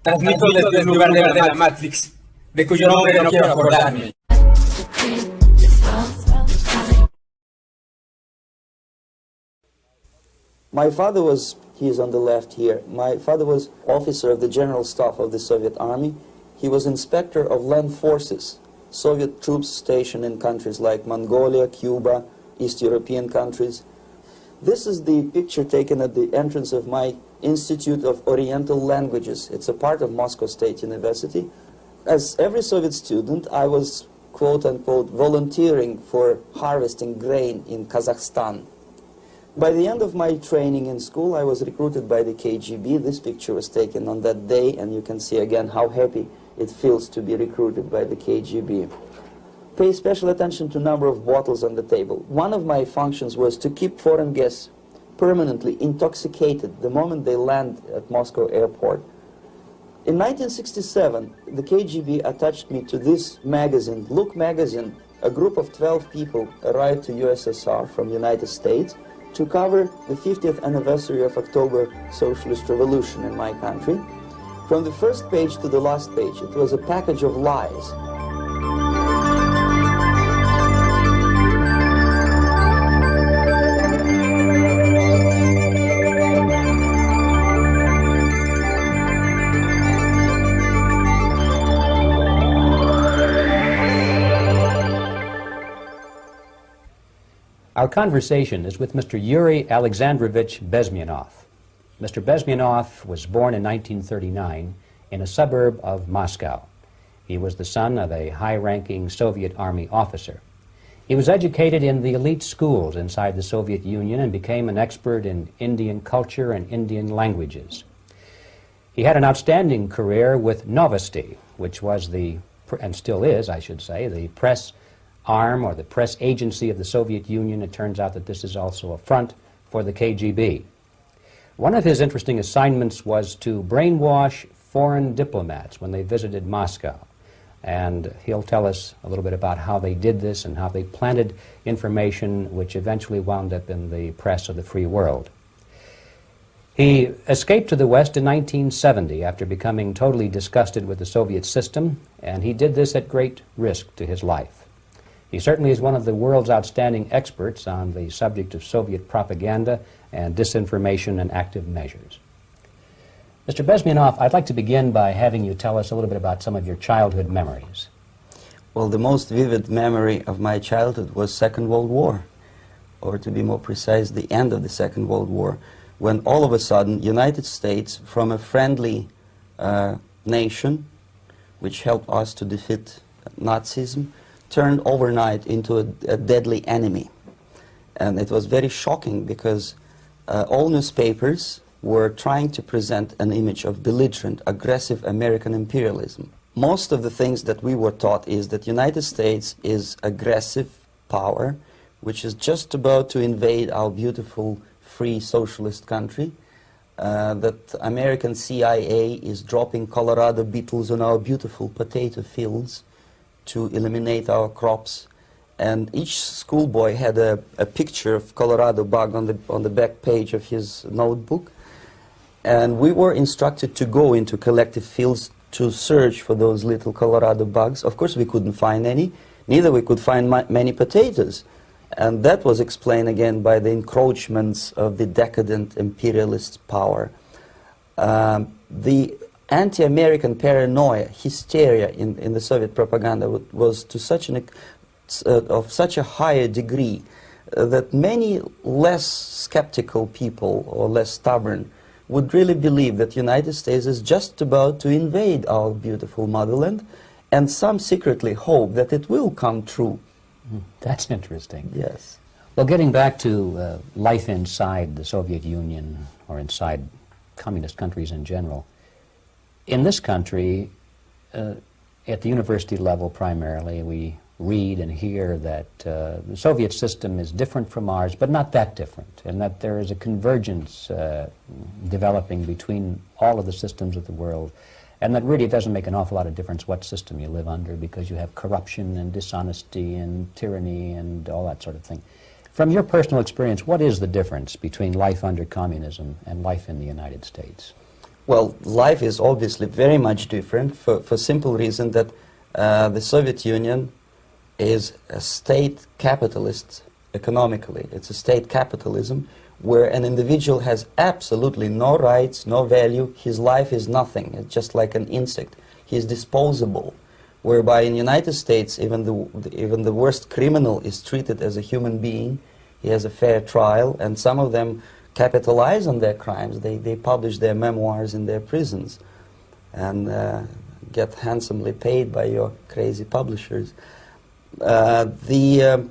Transmito desde el lugar de la Matrix, de cuyo nombre no quiero acordarme. My father was, he is on the left here, my father was officer of the General Staff of the Soviet Army. He was inspector of land forces, Soviet troops stationed in countries like Mongolia, Cuba, East European countries. This is the picture taken at the entrance of my Institute of Oriental Languages. It's a part of Moscow State University. As every Soviet student, I was, quote-unquote, volunteering for harvesting grain in Kazakhstan. By the end of my training in school, I was recruited by the KGB. This picture was taken on that day, and you can see again how happy it feels to be recruited by the KGB. Pay special attention to number of bottles on the table. One of my functions was to keep foreign guests permanently intoxicated the moment they land at Moscow airport. In 1967, the KGB attached me to this magazine, Look magazine. A group of 12 people arrived to USSR from United States to cover the 50th anniversary of October Socialist Revolution in my country. From the first page to the last page, it was a package of lies. Our conversation is with Mr. Yuri Alexandrovich Bezmenov. Mr. Bezmenov was born in 1939 in a suburb of Moscow. He was the son of a high-ranking Soviet Army officer. He was educated in the elite schools inside the Soviet Union and became an expert in Indian culture and Indian languages. He had an outstanding career with Novosti, which was the, and still is, I should say, the press arm or the press agency of the Soviet Union. It turns out that this is also a front for the KGB. One of his interesting assignments was to brainwash foreign diplomats when they visited Moscow. And he'll tell us a little bit about how they did this and how they planted information which eventually wound up in the press of the free world. He escaped to the West in 1970 after becoming totally disgusted with the Soviet system, and he did this at great risk to his life. He certainly is one of the world's outstanding experts on the subject of Soviet propaganda and disinformation and active measures. Mr. Bezmenov, I'd like to begin by having you tell us a little bit about some of your childhood memories. Well, the most vivid memory of my childhood was Second World War, or to be more precise, the end of the Second World War, when all of a sudden United States, from a friendly nation, which helped us to defeat Nazism, turned overnight into a deadly enemy. And it was very shocking because all newspapers were trying to present an image of belligerent, aggressive American imperialism. Most of the things that we were taught is that United States is aggressive power, which is just about to invade our beautiful, free, socialist country, that American CIA is dropping Colorado beetles on our beautiful potato fields to eliminate our crops, and each schoolboy had a picture of Colorado bug on the back page of his notebook, and we were instructed to go into collective fields to search for those little Colorado bugs. Of course we couldn't find any, neither we could find many potatoes, and that was explained again by the encroachments of the decadent imperialist power. The anti-American paranoia, hysteria in the Soviet propaganda was to such of such a higher degree that many less skeptical people or less stubborn would really believe that the United States is just about to invade our beautiful motherland, and some secretly hope that it will come true. That's interesting. Yes. Well, getting back to life inside the Soviet Union or inside communist countries in general, in this country, at the university level primarily, we read and hear that the Soviet system is different from ours, but not that different, and that there is a convergence developing between all of the systems of the world, and that really it doesn't make an awful lot of difference what system you live under, because you have corruption and dishonesty and tyranny and all that sort of thing. From your personal experience, what is the difference between life under communism and life in the United States? Well, life is obviously very much different for simple reason that the Soviet Union is a state capitalist economically. It's a state capitalism where an individual has absolutely no rights, no value. His life is nothing. It's just like an insect. He's disposable. Whereby in the United States, even the worst criminal is treated as a human being. He has a fair trial, and some of them capitalize on their crimes. They publish their memoirs in their prisons and get handsomely paid by your crazy publishers. The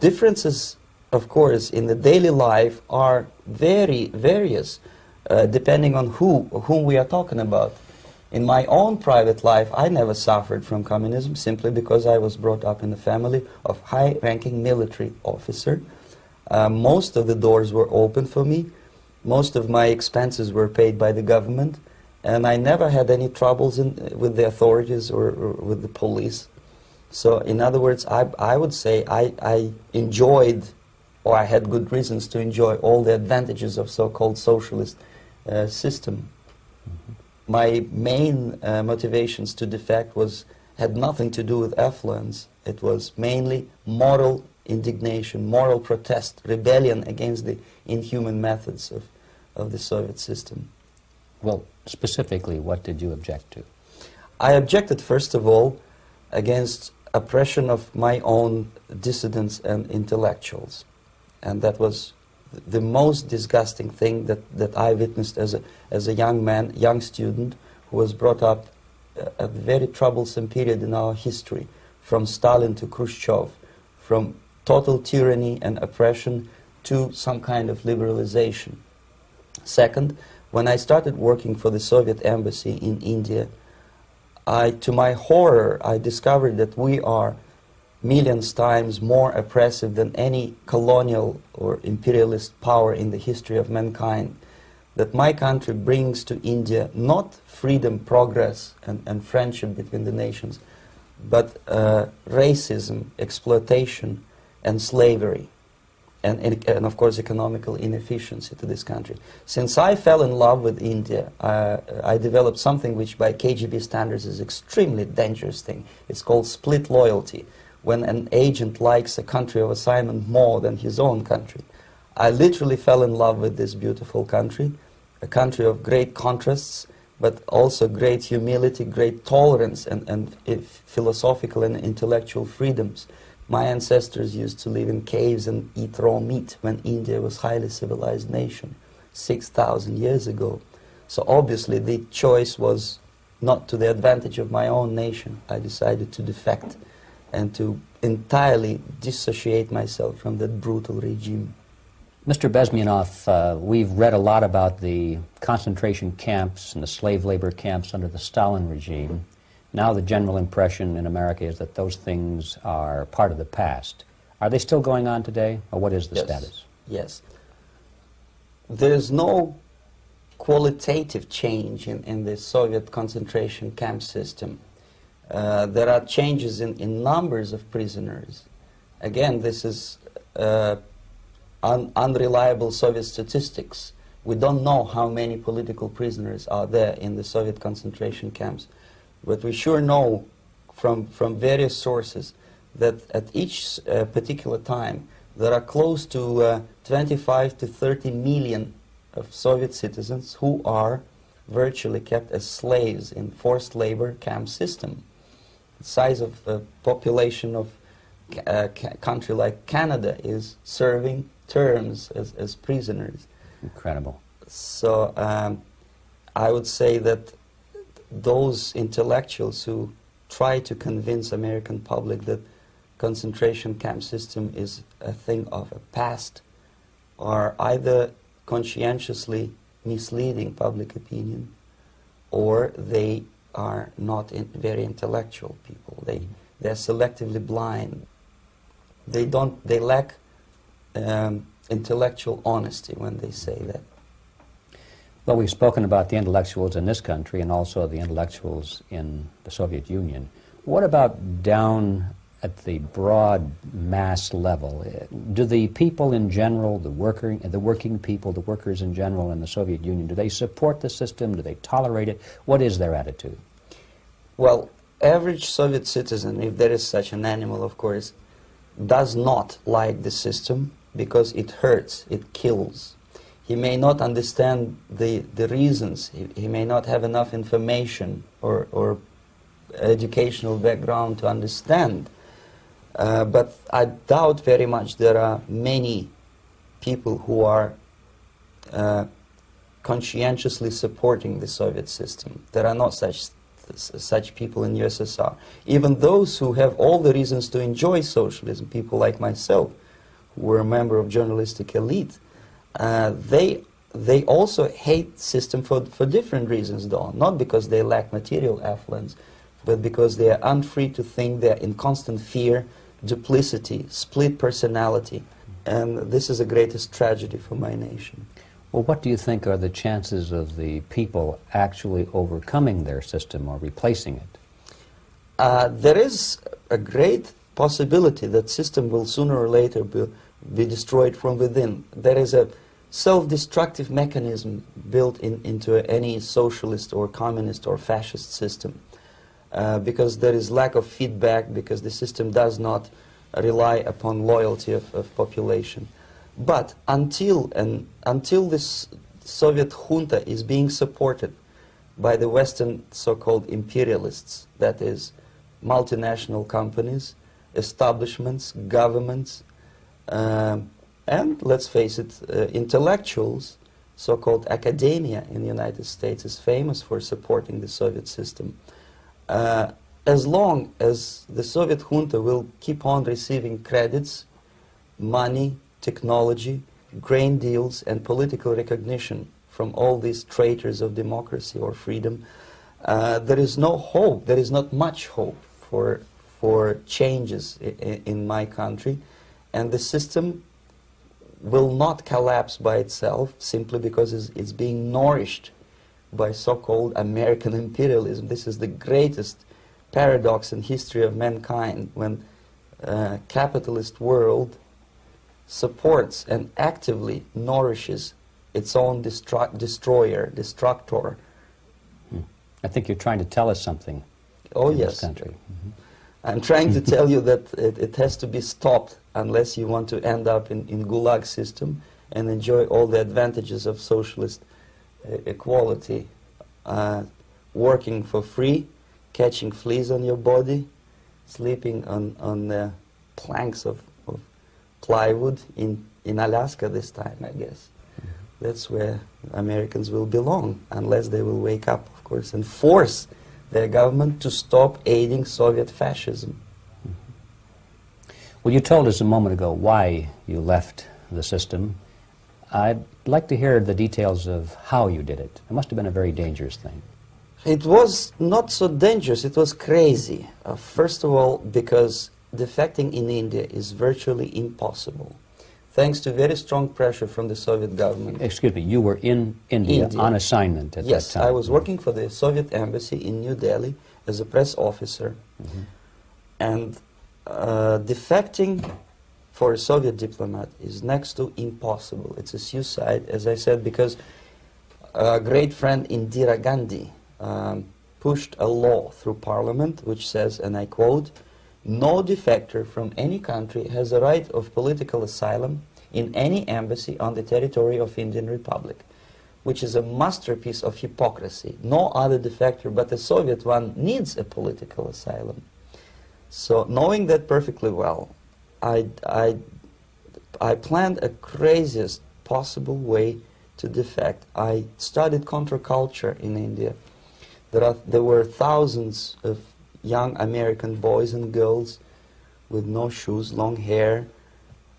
differences, of course, in the daily life are very various, depending on whom we are talking about. In my own private life, I never suffered from communism simply because I was brought up in a family of high-ranking military officer. Most of the doors were open for me. Most of my expenses were paid by the government, and I never had any troubles with the authorities or with the police. So, in other words, I would say I enjoyed, or I had good reasons to enjoy, all the advantages of so-called socialist system. Mm-hmm. My main motivations to defect had nothing to do with affluence. It was mainly moral indignation, moral protest, rebellion against the inhuman methods of the Soviet system. Well, specifically, what did you object to? I objected, first of all, against oppression of my own dissidents and intellectuals. And that was the most disgusting thing that I witnessed as a young man, young student, who was brought up at a very troublesome period in our history, from Stalin to Khrushchev, from total tyranny and oppression to some kind of liberalization. Second, when I started working for the Soviet embassy in India, to my horror, I discovered that we are millions times more oppressive than any colonial or imperialist power in the history of mankind. That my country brings to India not freedom, progress, and friendship between the nations, but racism, exploitation, and slavery, and of course economical inefficiency to this country. Since I fell in love with India, I developed something which by KGB standards is extremely dangerous thing. It's called split loyalty, when an agent likes a country of assignment more than his own country. I literally fell in love with this beautiful country, a country of great contrasts, but also great humility, great tolerance, and philosophical and intellectual freedoms. My ancestors used to live in caves and eat raw meat when India was a highly civilized nation 6,000 years ago. So obviously the choice was not to the advantage of my own nation. I decided to defect and to entirely dissociate myself from that brutal regime. Mr. Bezmenov, we've read a lot about the concentration camps and the slave labor camps under the Stalin regime. Now the general impression in America is that those things are part of the past. Are they still going on today, or what is the status? Yes. There is no qualitative change in the Soviet concentration camp system. There are changes in numbers of prisoners. Again, this is unreliable Soviet statistics. We don't know how many political prisoners are there in the Soviet concentration camps. But we sure know from various sources that at each particular time there are close to 25 to 30 million of Soviet citizens who are virtually kept as slaves in forced labor camp system. The size of the population of a country like Canada is serving terms as prisoners. Incredible. So I would say that those intellectuals who try to convince American public that concentration camp system is a thing of a past are either conscientiously misleading public opinion, or they are not very intellectual people. They're selectively blind. They lack intellectual honesty when they say that. Well, we've spoken about the intellectuals in this country and also the intellectuals in the Soviet Union. What about down at the broad mass level, do the people in general, the working people, the workers in general in the Soviet Union, do they support the system? Do they tolerate it? What is their attitude? Well, average Soviet citizen, if there is such an animal, of course, does not like the system because it hurts, it kills. He may not understand the reasons. He may not have enough information or educational background to understand. But I doubt very much there are many people who are conscientiously supporting the Soviet system. There are not such people in USSR. Even those who have all the reasons to enjoy socialism, people like myself, who were a member of journalistic elite, they also hate system for different reasons, though. Not because they lack material affluence, but because they are unfree to think, they're in constant fear, duplicity, split personality. And this is the greatest tragedy for my nation. Well, what do you think are the chances of the people actually overcoming their system or replacing it? There is a great possibility that system will sooner or later be destroyed from within. There is a self-destructive mechanism built into any socialist or communist or fascist system. Because there is lack of feedback, because the system does not rely upon loyalty of population. But until this Soviet junta is being supported by the Western so-called imperialists, that is, multinational companies, establishments, governments, and, let's face it, intellectuals, so-called academia in the United States is famous for supporting the Soviet system. As long as the Soviet junta will keep on receiving credits, money, technology, grain deals, and political recognition from all these traitors of democracy or freedom, there is no hope, there is not much hope for changes in my country, and the system will not collapse by itself simply because it's being nourished by so-called American imperialism. This is the greatest paradox in history of mankind, when capitalist world supports and actively nourishes its own destroyer, destructor. I think you're trying to tell us something in this country. Mm-hmm. I'm trying to tell you that it has to be stopped unless you want to end up in Gulag system and enjoy all the advantages of socialist equality, working for free, catching fleas on your body, sleeping on the planks of plywood in Alaska this time, I guess. Mm-hmm. That's where Americans will belong, unless they will wake up, of course, and force their government to stop aiding Soviet fascism. Mm-hmm. Well, you told us a moment ago why you left the system. I'd like to hear the details of how you did it. It must have been a very dangerous thing. It was not so dangerous, it was crazy. First of all, because defecting in India is virtually impossible, thanks to very strong pressure from the Soviet government. Excuse me, you were in India on assignment at that time? Yes, I was working for the Soviet embassy in New Delhi as a press officer. Mm-hmm. And defecting for a Soviet diplomat is next to impossible. It's a suicide, as I said, because a great friend Indira Gandhi pushed a law through parliament which says, and I quote, "No defector from any country has a right of political asylum in any embassy on the territory of Indian Republic," which is a masterpiece of hypocrisy. No other defector but the Soviet one needs a political asylum. So knowing that perfectly well, I planned a craziest possible way to defect. I studied counterculture in India. There were thousands of young American boys and girls with no shoes, long hair,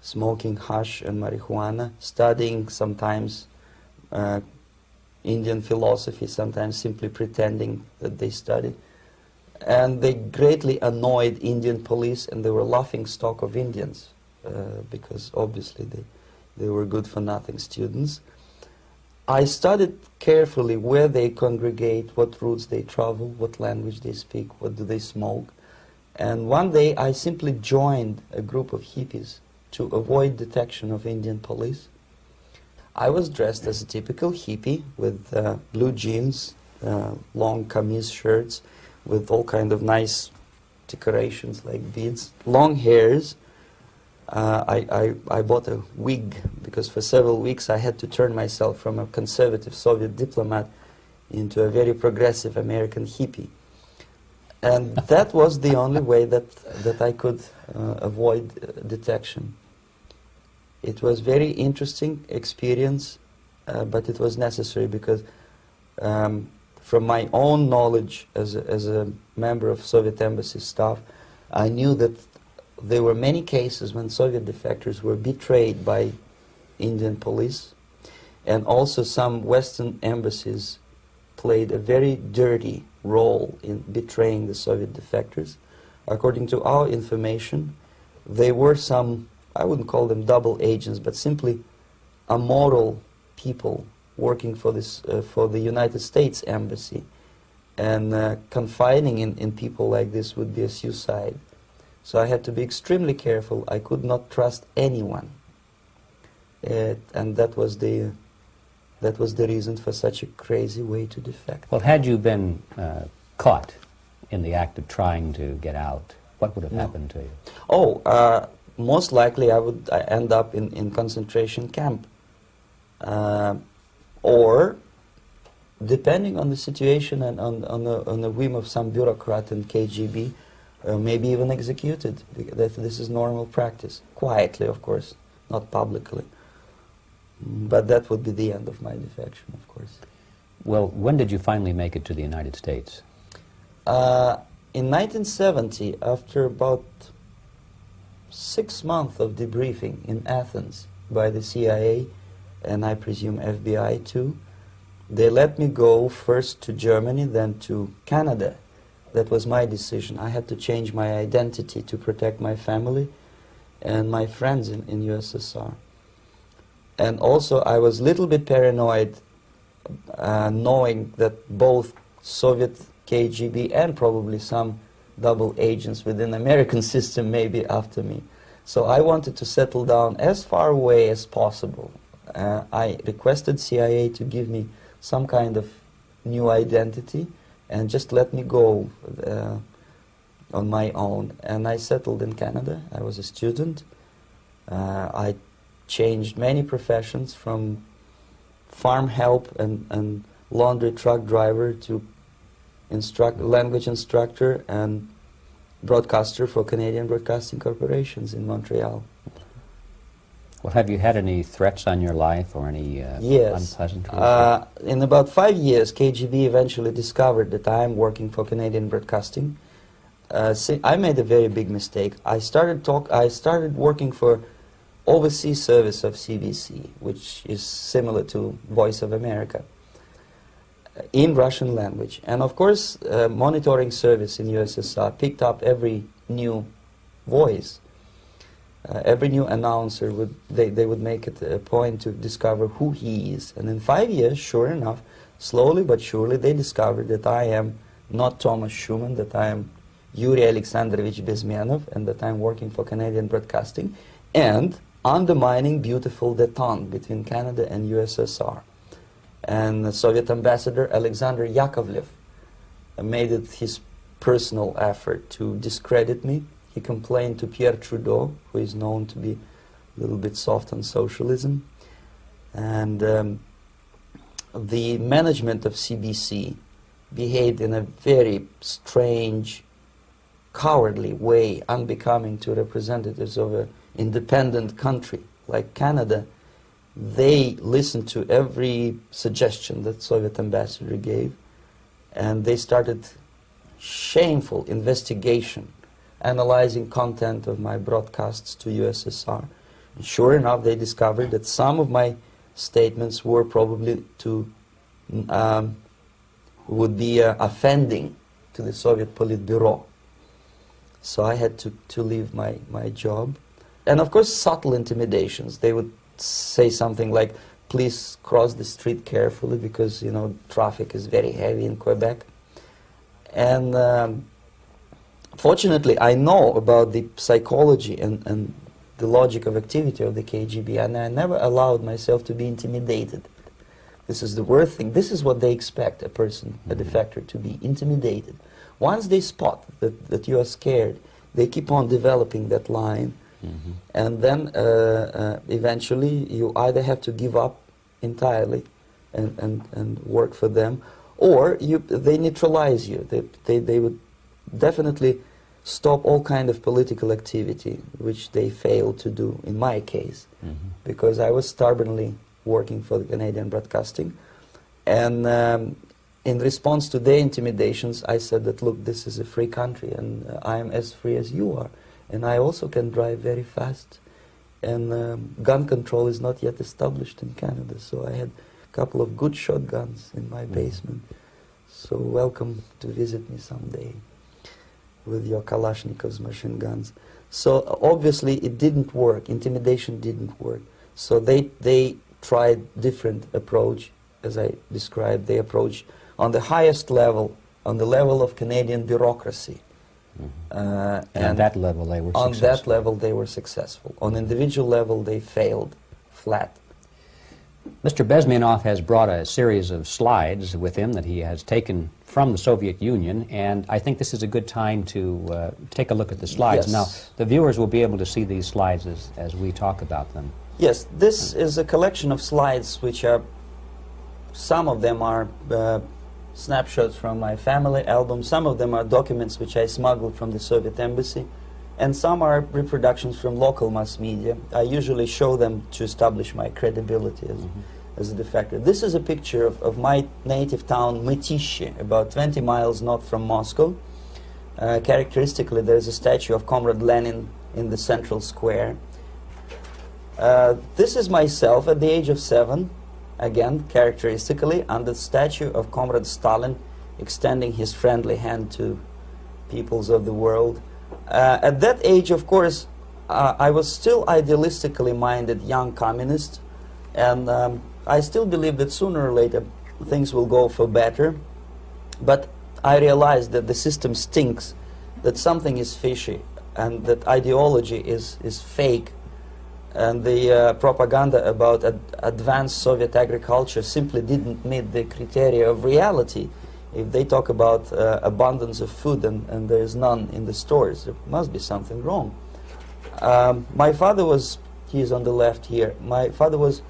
smoking hash and marijuana, studying sometimes Indian philosophy, sometimes simply pretending that they studied. And they greatly annoyed Indian police, and they were laughing stock of Indians because obviously they were good-for-nothing students. I studied carefully where they congregate, what routes they travel, what language they speak, what do they smoke. And one day I simply joined a group of hippies to avoid detection of Indian police. I was dressed as a typical hippie with blue jeans, long kameez shirts with all kind of nice decorations like beads, long hairs. I bought a wig because for several weeks I had to turn myself from a conservative Soviet diplomat into a very progressive American hippie. And that was the only way that I could avoid detection. It was very interesting experience, but it was necessary because from my own knowledge as a member of Soviet embassy staff, I knew that there were many cases when Soviet defectors were betrayed by Indian police, and also some Western embassies played a very dirty role in betraying the Soviet defectors. According to our information, they were some, I wouldn't call them double agents, but simply immoral people working for this for the United States Embassy, and confining in people like this would be a suicide. So I had to be extremely careful. I could not trust anyone, and that was the reason for such a crazy way to defect. Well, had you been caught in the act of trying to get out, what would have happened to you? Oh, most likely I would end up in concentration camp. Or, depending on the situation and on the whim of some bureaucrat in KGB, maybe even executed. This is normal practice. Quietly, of course, not publicly. But that would be the end of my defection, of course. Well, when did you finally make it to the United States? In 1970, after about 6 months of debriefing in Athens by the CIA, and I presume FBI too, they let me go first to Germany, then to Canada. That was my decision. I had to change my identity to protect my family and my friends in USSR. And also I was a little bit paranoid knowing that both Soviet KGB and probably some double agents within the American system may be after me. So I wanted to settle down as far away as possible. I requested CIA to give me some kind of new identity and just let me go on my own. And I settled in Canada. I was a student. I changed many professions, from farm help and laundry truck driver to language instructor and broadcaster for Canadian Broadcasting Corporations in Montreal. Well, have you had any threats on your life or any yes. unpleasant In about 5 years, KGB eventually discovered that I am working for Canadian Broadcasting. I made a very big mistake. I started working for overseas service of CBC, which is similar to Voice of America, in Russian language. And of course, monitoring service in USSR picked up every new voice. Every new announcer they would make it a point to discover who he is. And in 5 years, sure enough, slowly but surely, they discovered that I am not Thomas Schumann, that I am Yuri Alexandrovich Bezmenov, and that I'm working for Canadian Broadcasting, and undermining beautiful détente between Canada and USSR. And the Soviet ambassador Alexander Yakovlev made it his personal effort to discredit me. He complained to Pierre Trudeau, who is known to be a little bit soft on socialism. And the management of CBC behaved in a very strange, cowardly way, unbecoming to representatives of an independent country like Canada. They listened to every suggestion that Soviet ambassador gave, and they started shameful investigation, analyzing content of my broadcasts to USSR. And sure enough, they discovered that some of my statements were probably would be offending to the Soviet Politburo. So I had to leave my job. And of course, subtle intimidations. They would say something like, please cross the street carefully because, you know, traffic is very heavy in Quebec. And fortunately, I know about the psychology and the logic of activity of the KGB, and I never allowed myself to be intimidated. This is the worst thing. This is what they expect a person, a defector, to be intimidated. Once they spot that you are scared, they keep on developing that line, and then eventually you either have to give up entirely and work for them, or they neutralize you. They would definitely stop all kind of political activity, which they failed to do in my case, because I was stubbornly working for the Canadian Broadcasting, and in response to their intimidations, I said that, look, this is a free country, and I am as free as you are, and I also can drive very fast, and gun control is not yet established in Canada, so I had a couple of good shotguns in my basement, so welcome to visit me someday with your Kalashnikovs machine guns. So obviously it didn't work, intimidation didn't work, so they tried different approach, as I described. They approach on the highest level, on the level of Canadian bureaucracy. And on that level they were on successful. that level they were successful. On individual level they failed flat. Mr. Bezmenov has brought a series of slides with him that he has taken from the Soviet Union, and I think this is a good time to take a look at the slides. Yes. Now, the viewers will be able to see these slides as we talk about them. Yes, this is a collection of slides which are, some of them are snapshots from my family album, some of them are documents which I smuggled from the Soviet embassy, and some are reproductions from local mass media. I usually show them to establish my credibility as a defector. This is a picture of my native town, Mytishi, about 20 miles north from Moscow. Characteristically, there's a statue of Comrade Lenin in the central square. This is myself at the age of 7, again, characteristically, under the statue of Comrade Stalin, extending his friendly hand to peoples of the world. At that age, of course, I was still idealistically minded young communist, and I still believe that sooner or later things will go for better, but I realized that the system stinks, that something is fishy, and that ideology is fake, and the propaganda about advanced Soviet agriculture simply didn't meet the criteria of reality. If they talk about abundance of food and there is none in the stores, there must be something wrong. My father was, he is on the left here, my father was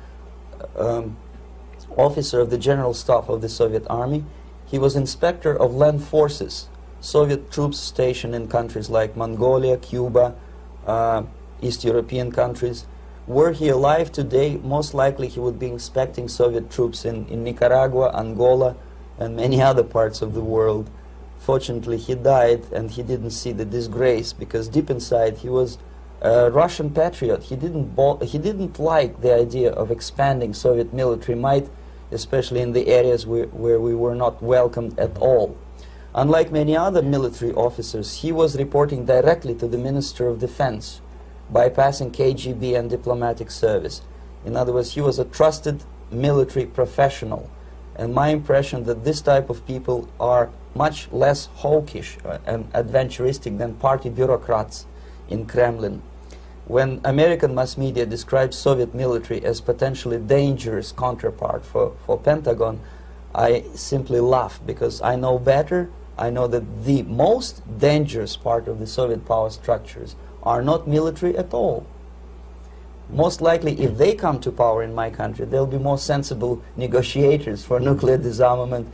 officer of the General Staff of the Soviet Army. He was inspector of land forces, Soviet troops stationed in countries like Mongolia, Cuba, East European countries. Were he alive today, most likely he would be inspecting Soviet troops in Nicaragua, Angola, and many other parts of the world. Fortunately, he died, and he didn't see the disgrace, because deep inside he was a Russian patriot. He didn't like the idea of expanding Soviet military might, especially in the areas where we were not welcomed at all. Unlike many other military officers, he was reporting directly to the Minister of Defense, bypassing KGB and diplomatic service. In other words, he was a trusted military professional. And my impression that this type of people are much less hawkish and adventuristic than party bureaucrats in Kremlin. When American mass media describes Soviet military as potentially dangerous counterpart for Pentagon, I simply laugh, because I know better. I know that the most dangerous part of the Soviet power structures are not military at all. Most likely, if they come to power in my country, they'll be more sensible negotiators for nuclear disarmament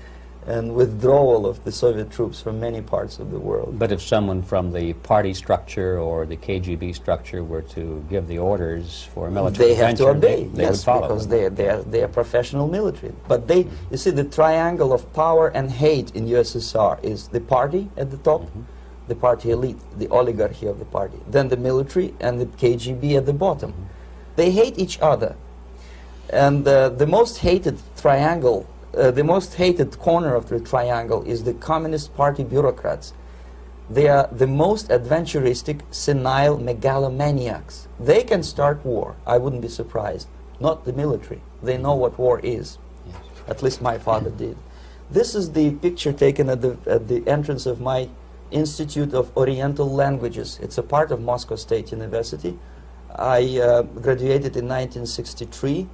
and withdrawal of the Soviet troops from many parts of the world. But if someone from the party structure or the KGB structure were to give the orders for a military they have to obey, they yes, would follow. because they are professional military. But they, you see, the triangle of power and hate in USSR is the party at the top, the party elite, the oligarchy of the party, then the military, and the KGB at the bottom. They hate each other, and the most hated triangle, the most hated corner of the triangle is the Communist Party bureaucrats. They are the most adventuristic, senile megalomaniacs. They can start war, I wouldn't be surprised. Not the military. They know what war is. At least my father did. This is the picture taken at the entrance of my Institute of Oriental Languages. It's a part of Moscow State University. I graduated in 1963,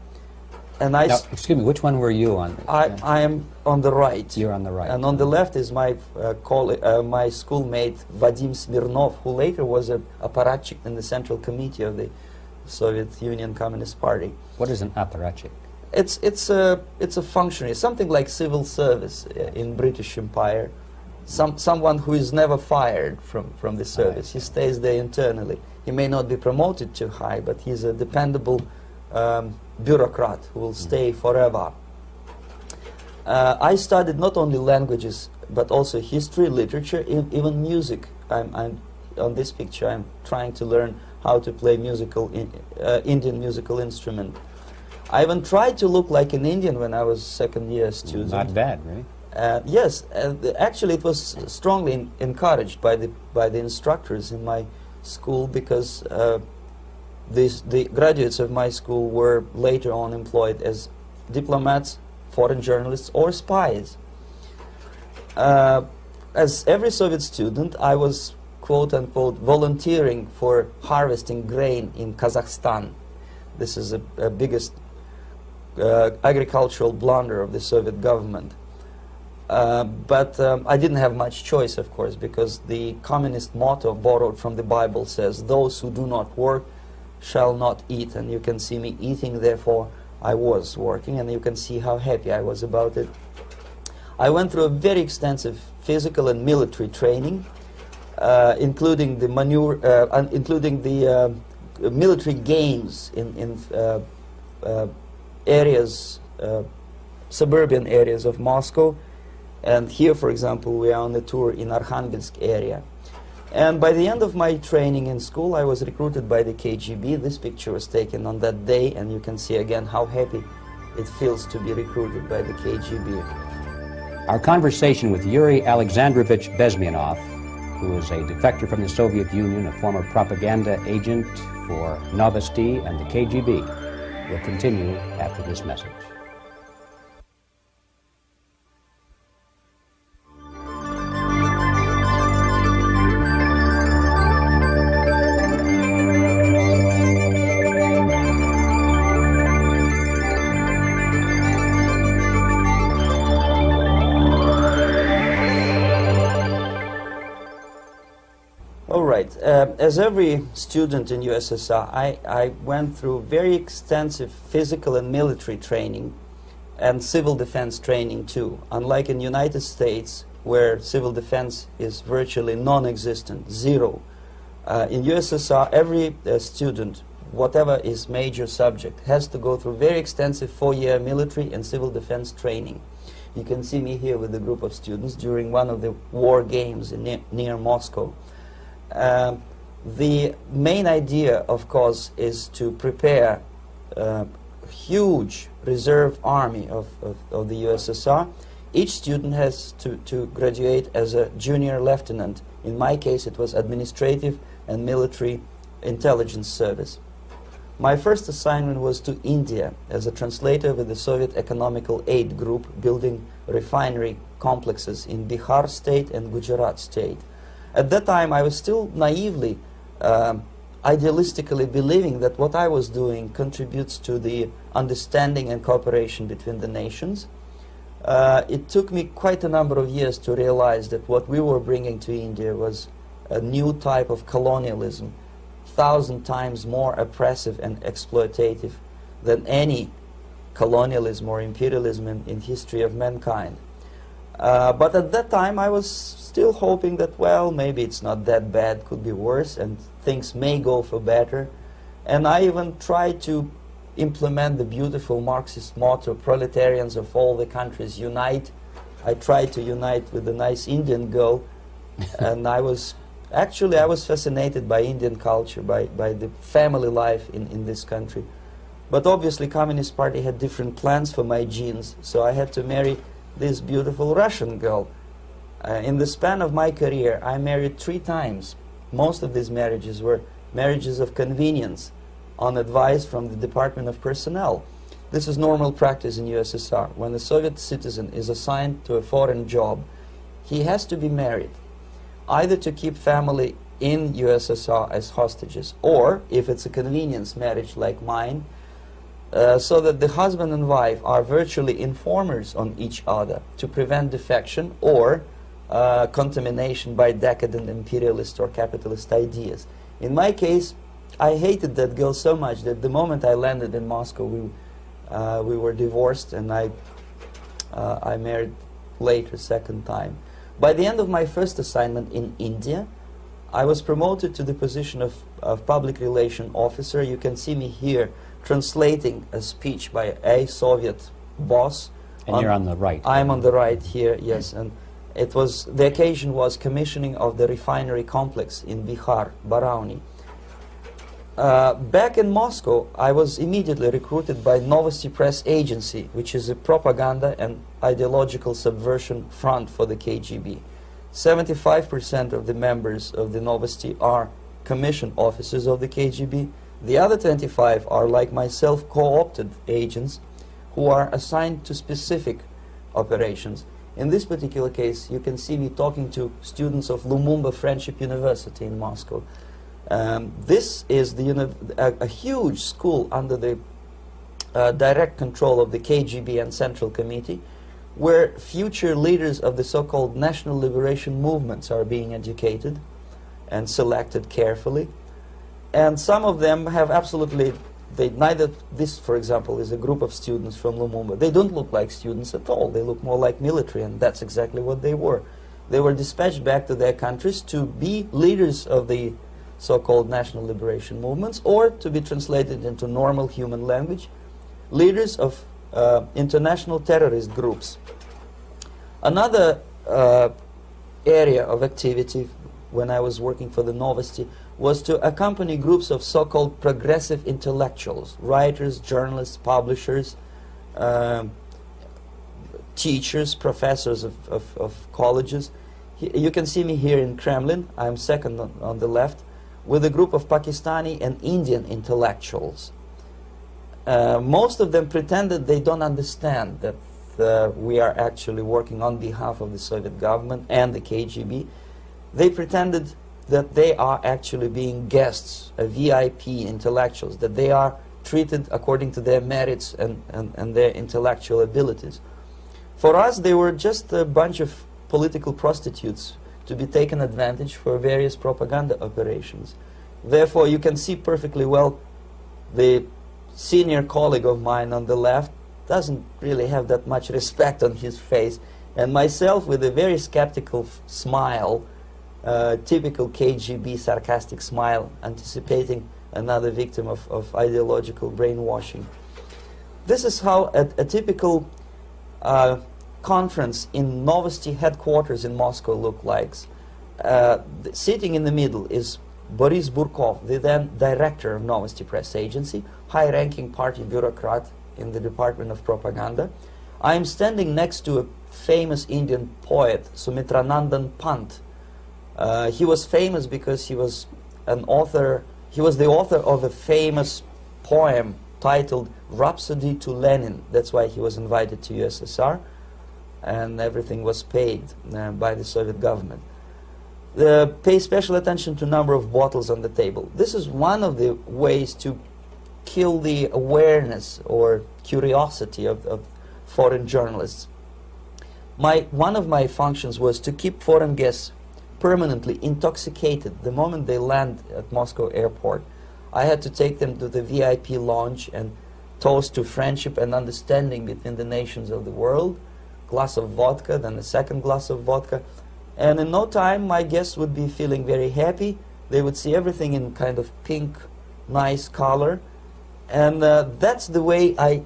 and I... Now, excuse me, which one were you on? I am on the right. You're on the right. And on the left is my my schoolmate Vadim Smirnov, who later was a apparatchik in the Central Committee of the Soviet Union Communist Party. What is an apparatchik? It's a functionary, something like civil service in British Empire. Someone who is never fired from the service. He stays there internally. He may not be promoted too high, but he's a dependable bureaucrat who will stay forever. I studied not only languages, but also history, literature, even music. I'm on this picture, I'm trying to learn how to play Indian musical instrument. I even tried to look like an Indian when I was second-year student. Not bad, really. Yes, actually it was strongly encouraged by the instructors in my school, because the graduates of my school were later on employed as diplomats, foreign journalists, or spies. As every Soviet student, I was quote-unquote volunteering for harvesting grain in Kazakhstan. This is the biggest agricultural blunder of the Soviet government. But I didn't have much choice, of course, because the communist motto borrowed from the Bible says, "Those who do not work shall not eat." And you can see me eating, therefore I was working, and you can see how happy I was about it. I went through a very extensive physical and military training, including the military games in areas, suburban areas of Moscow. And here, for example, we are on a tour in Arkhangelsk area. And by the end of my training in school, I was recruited by the KGB. This picture was taken on that day, and you can see again how happy it feels to be recruited by the KGB. Our conversation with Yuri Alexandrovich Bezmenov, who is a defector from the Soviet Union, a former propaganda agent for Novosti and the KGB, will continue after this message. As every student in USSR, I went through very extensive physical and military training and civil defense training too. Unlike in the United States, where civil defense is virtually non-existent, zero. In USSR, every student, whatever his major subject, has to go through very extensive 4-year military and civil defense training. You can see me here with a group of students during one of the war games near Moscow. The main idea, of course, is to prepare a huge reserve army of the USSR. Each student has to graduate as a junior lieutenant. In my case, it was administrative and military intelligence service. My first assignment was to India as a translator with the Soviet Economical Aid Group, building refinery complexes in Bihar state and Gujarat state. At that time, I was still naively, idealistically believing that what I was doing contributes to the understanding and cooperation between the nations. It took me quite a number of years to realize that what we were bringing to India was a new type of colonialism, 1,000 times more oppressive and exploitative than any colonialism or imperialism in history of mankind. But at that time, I was still hoping that, well, maybe it's not that bad, could be worse, and things may go for better. And I even tried to implement the beautiful Marxist motto, proletarians of all the countries unite. I tried to unite with a nice Indian girl, and I was fascinated by Indian culture, by the family life in this country. But obviously, Communist Party had different plans for my genes, so I had to marry this beautiful Russian girl. In the span of my career, I married 3 times. Most of these marriages were marriages of convenience, on advice from the Department of Personnel. This is normal practice in USSR. When a Soviet citizen is assigned to a foreign job, he has to be married. either to keep family in USSR as hostages, or, if it's a convenience marriage like mine, so that the husband and wife are virtually informers on each other to prevent defection or contamination by decadent imperialist or capitalist ideas. In my case, I hated that girl so much that the moment I landed in Moscow, we were divorced, and I married later, second time. By the end of my first assignment in India, I was promoted to the position of public relation officer. You can see me here translating a speech by a Soviet boss. And you're on the right. I'm on the right here, yes. And it was, the occasion was commissioning of the refinery complex in Bihar, Barauni. Back in Moscow, I was immediately recruited by Novosti Press Agency, which is a propaganda and ideological subversion front for the KGB. 75% of the members of the Novosti are commissioned officers of the KGB. The other 25 are, like myself, co-opted agents who are assigned to specific operations. In this particular case, you can see me talking to students of Lumumba Friendship University in Moscow. This is a huge school under the direct control of the KGB and Central Committee, where future leaders of the so-called national liberation movements are being educated and selected carefully. And some of them have absolutely, this, for example, is a group of students from Lumumba. They don't look like students at all. They look more like military, and that's exactly what they were. They were dispatched back to their countries to be leaders of the so-called national liberation movements, or, to be translated into normal human language, leaders of international terrorist groups. Another area of activity when I was working for the Novosti was to accompany groups of so-called progressive intellectuals, writers, journalists, publishers, teachers, professors of colleges. You can see me here in Kremlin. I'm second on the left, with a group of Pakistani and Indian intellectuals. Most of them pretended they don't understand that we are actually working on behalf of the Soviet government and the KGB. They pretended that they are actually being guests, VIP intellectuals, that they are treated according to their merits and their intellectual abilities. For us, they were just a bunch of political prostitutes to be taken advantage for various propaganda operations. Therefore, you can see perfectly well the senior colleague of mine on the left doesn't really have that much respect on his face, and myself with a very skeptical smile, typical KGB sarcastic smile, anticipating another victim of ideological brainwashing. This is how a typical conference in Novosti headquarters in Moscow looked like. Sitting in the middle is Boris Burkov, the then director of Novosti Press Agency, high-ranking party bureaucrat in the Department of Propaganda. I am standing next to a famous Indian poet, Sumitranandan Pant. He was famous because he was an author. He was the author of a famous poem titled Rhapsody to Lenin. That's why he was invited to USSR, and everything was paid by the Soviet government. Pay special attention to number of bottles on the table. This is one of the ways to kill the awareness or curiosity of foreign journalists. One of my functions was to keep foreign guests permanently intoxicated the moment they land at Moscow airport. I had to take them to the VIP lounge and toast to friendship and understanding between the nations of the world. Glass of vodka, then a second glass of vodka. And in no time, my guests would be feeling very happy. They would see everything in kind of pink, nice color. And that's the way I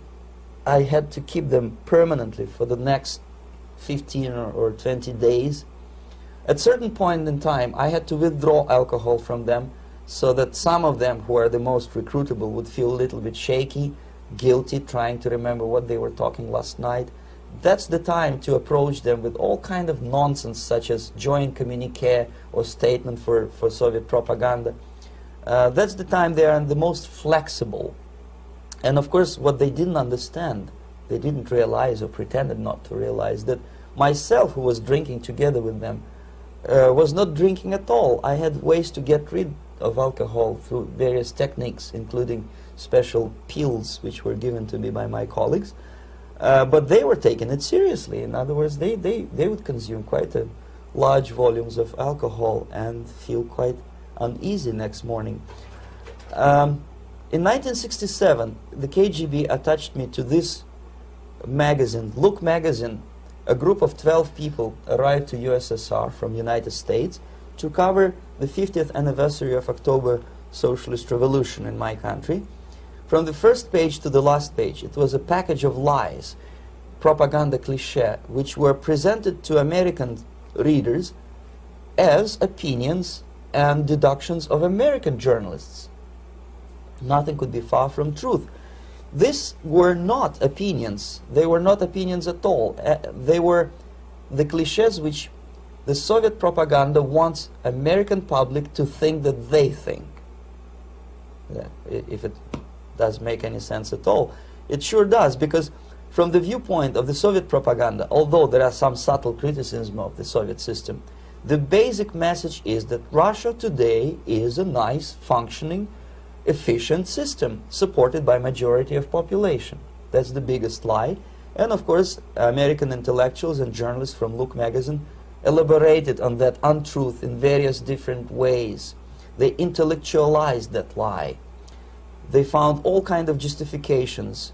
had to keep them permanently for the next 15 or 20 days. At a certain point in time, I had to withdraw alcohol from them so that some of them, who are the most recruitable, would feel a little bit shaky, guilty, trying to remember what they were talking last night. That's the time to approach them with all kind of nonsense, such as joint communique or statement for Soviet propaganda. That's the time they are the most flexible. And of course, what they didn't understand, they didn't realize or pretended not to realize, that myself, who was drinking together with them, was not drinking at all. I had ways to get rid of alcohol through various techniques, including special pills which were given to me by my colleagues. But they were taking it seriously. In other words, they would consume quite large volumes of alcohol and feel quite uneasy next morning. In 1967, the KGB attached me to this magazine, Look magazine. A group of 12 people arrived to USSR from United States to cover the 50th anniversary of October Socialist Revolution in my country. From the first page to the last page, it was a package of lies, propaganda cliché, which were presented to American readers as opinions and deductions of American journalists. Nothing could be far from truth. These were not opinions. They were not opinions at all. They were the clichés which the Soviet propaganda wants American public to think that they think. If it does make any sense at all. It sure does, because from the viewpoint of the Soviet propaganda, although there are some subtle criticism of the Soviet system, the basic message is that Russia today is a nice, functioning, efficient system supported by majority of population. That's the biggest lie. And of course, American intellectuals and journalists from Look magazine elaborated on that untruth in various different ways. They intellectualized that lie. They found all kinds of justifications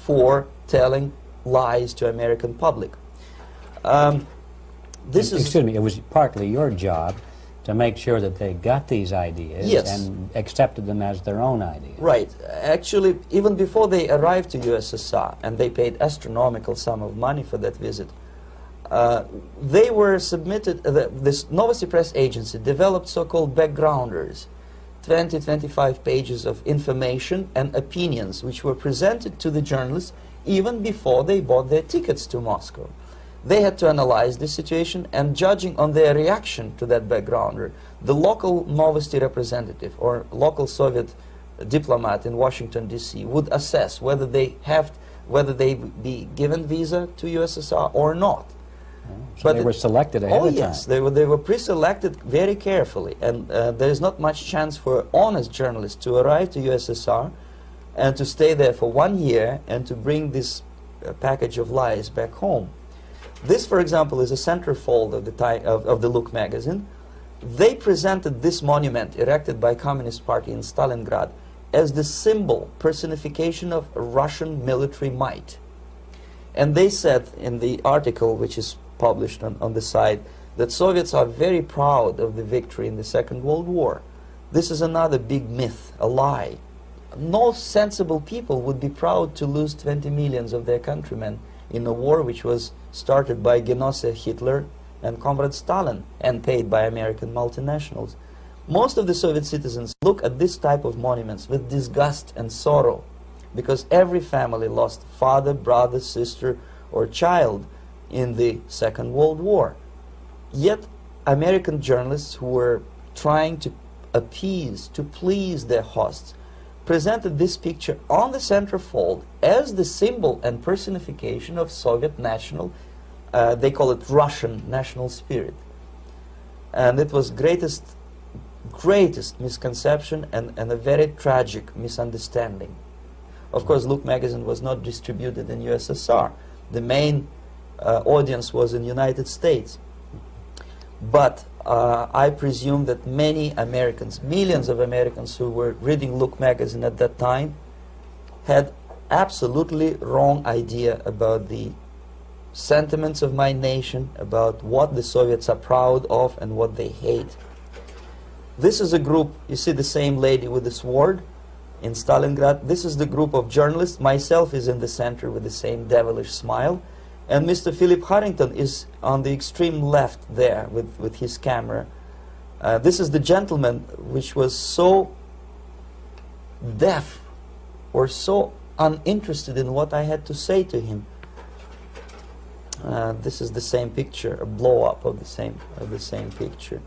for telling lies to American public. Excuse me, it was partly your job to make sure that they got these ideas, yes, and accepted them as their own ideas. Right. Actually, even before they arrived to USSR, and they paid astronomical sum of money for that visit, they were submitted, this Novosti Press agency developed so-called backgrounders, 20-25 pages of information and opinions which were presented to the journalists even before they bought their tickets to Moscow. They had to analyze the situation, and judging on their reaction to that backgrounder, the local Novosti representative or local Soviet diplomat in Washington, D.C. would assess whether they be given visa to USSR or not. So they were selected ahead of time. Oh yes, they were pre-selected very carefully, and there is not much chance for honest journalists to arrive to USSR and to stay there for 1 year and to bring this package of lies back home. This, for example, is a centerfold of the Look magazine. They presented this monument erected by Communist Party in Stalingrad as the symbol, personification of Russian military might. And they said in the article, which is published on the site, that Soviets are very proud of the victory in the Second World War. This is another big myth, a lie. No sensible people would be proud to lose 20 millions of their countrymen in a war which was started by Genoese Hitler and Comrade Stalin and paid by American multinationals. Most of the Soviet citizens look at this type of monuments with disgust and sorrow, because every family lost father, brother, sister, or child in the Second World War. Yet American journalists who were trying to appease, to please their hosts, presented this picture on the centerfold as the symbol and personification of Soviet national, they call it Russian national spirit. And it was greatest misconception and a very tragic misunderstanding. Of course, Look magazine was not distributed in USSR. The main audience was in United States. But I presume that many Americans, millions of Americans who were reading Look magazine at that time, had absolutely wrong idea about the sentiments of my nation, about what the Soviets are proud of and what they hate. This is a group, you see the same lady with the sword in Stalingrad. This is the group of journalists. Myself is in the center with the same devilish smile. And Mr. Philip Harrington is on the extreme left there with his camera. This is the gentleman which was so deaf or so uninterested in what I had to say to him. This is the same picture, a blow-up of the same picture.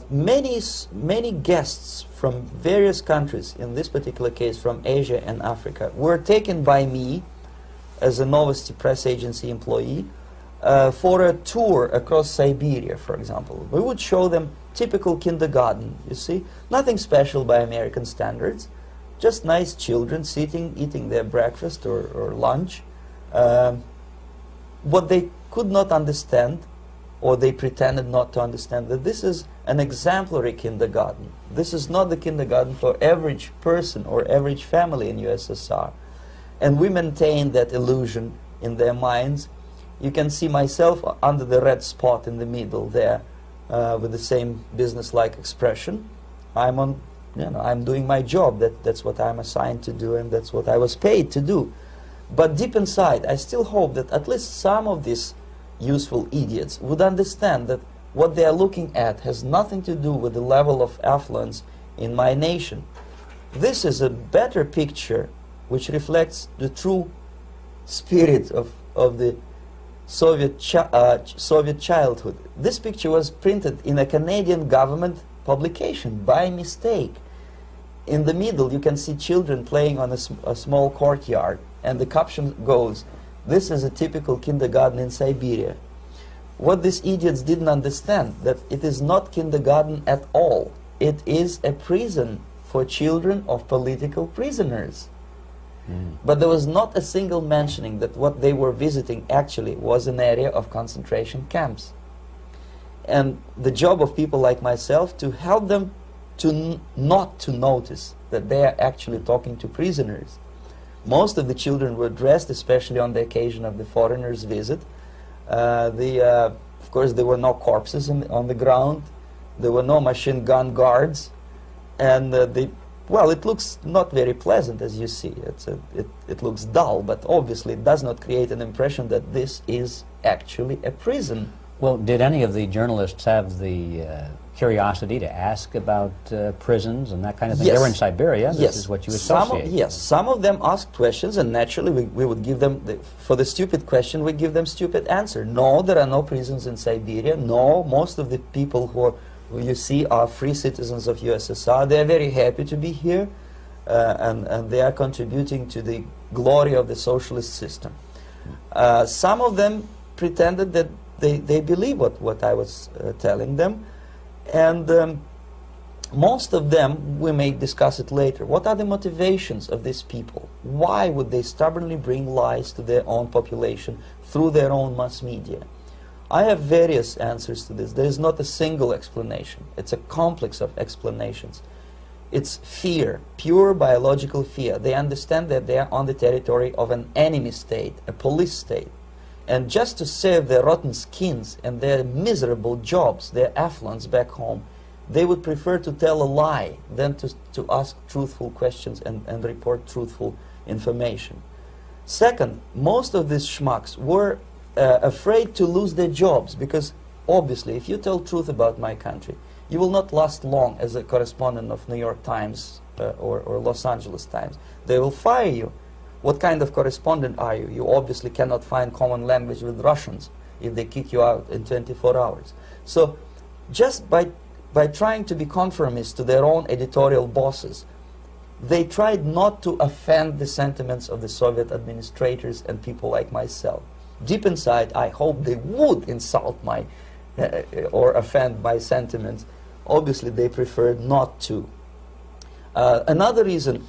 Many guests from various countries, in this particular case from Asia and Africa, were taken by me as a Novosti Press agency employee for a tour across Siberia, for example. We would show them typical kindergarten, you see, nothing special by American standards, just nice children sitting, eating their breakfast or lunch. What they could not understand, or they pretended not to understand, that this is an exemplary kindergarten. This is not the kindergarten for average person or average family in USSR. And we maintain that illusion in their minds. You can see myself under the red spot in the middle there, with the same business-like expression. I'm doing my job. That's what I'm assigned to do, and that's what I was paid to do. But deep inside, I still hope that at least some of these useful idiots would understand that what they are looking at has nothing to do with the level of affluence in my nation. This is a better picture which reflects the true spirit of the Soviet childhood. This picture was printed in a Canadian government publication by mistake. In the middle you can see children playing on a small courtyard, and the caption goes, "This is a typical kindergarten in Siberia." What these idiots didn't understand, that it is not kindergarten at all. It is a prison for children of political prisoners. But there was not a single mentioning that what they were visiting actually was an area of concentration camps. And the job of people like myself to help them to not to notice that they are actually talking to prisoners. Most of the children were dressed, especially on the occasion of the foreigners' visit. Of course, there were no corpses on the ground. There were no machine gun guards. And well, it looks not very pleasant, as you see. It looks dull, but obviously it does not create an impression that this is actually a prison. Well, did any of the journalists have the curiosity to ask about prisons and that kind of thing? Yes. They were in Siberia. This Yes. is what you associate. Yes, some of them asked questions, and naturally we would give them, for the stupid question, we give them stupid answer. No, there are no prisons in Siberia. No, most of the people who you see are free citizens of USSR. They are very happy to be here, and they are contributing to the glory of the socialist system. Some of them pretended that they believe what I was telling them, and most of them, we may discuss it later, what are the motivations of these people? Why would they stubbornly bring lies to their own population through their own mass media? I have various answers to this. There is not a single explanation. It's a complex of explanations. It's fear, pure biological fear. They understand that they are on the territory of an enemy state, a police state. And just to save their rotten skins and their miserable jobs, their affluence back home, they would prefer to tell a lie than to ask truthful questions and report truthful information. Second, most of these schmucks were afraid to lose their jobs, because obviously if you tell truth about my country, you will not last long as a correspondent of New York Times or Los Angeles Times. They will fire you. What kind of correspondent are you? You obviously cannot find common language with Russians if they kick you out in 24 hours. So just by trying to be conformist to their own editorial bosses, they tried not to offend the sentiments of the Soviet administrators and people like myself. Deep inside, I hope they would insult my or offend my sentiments. Obviously, they preferred not to. Another reason,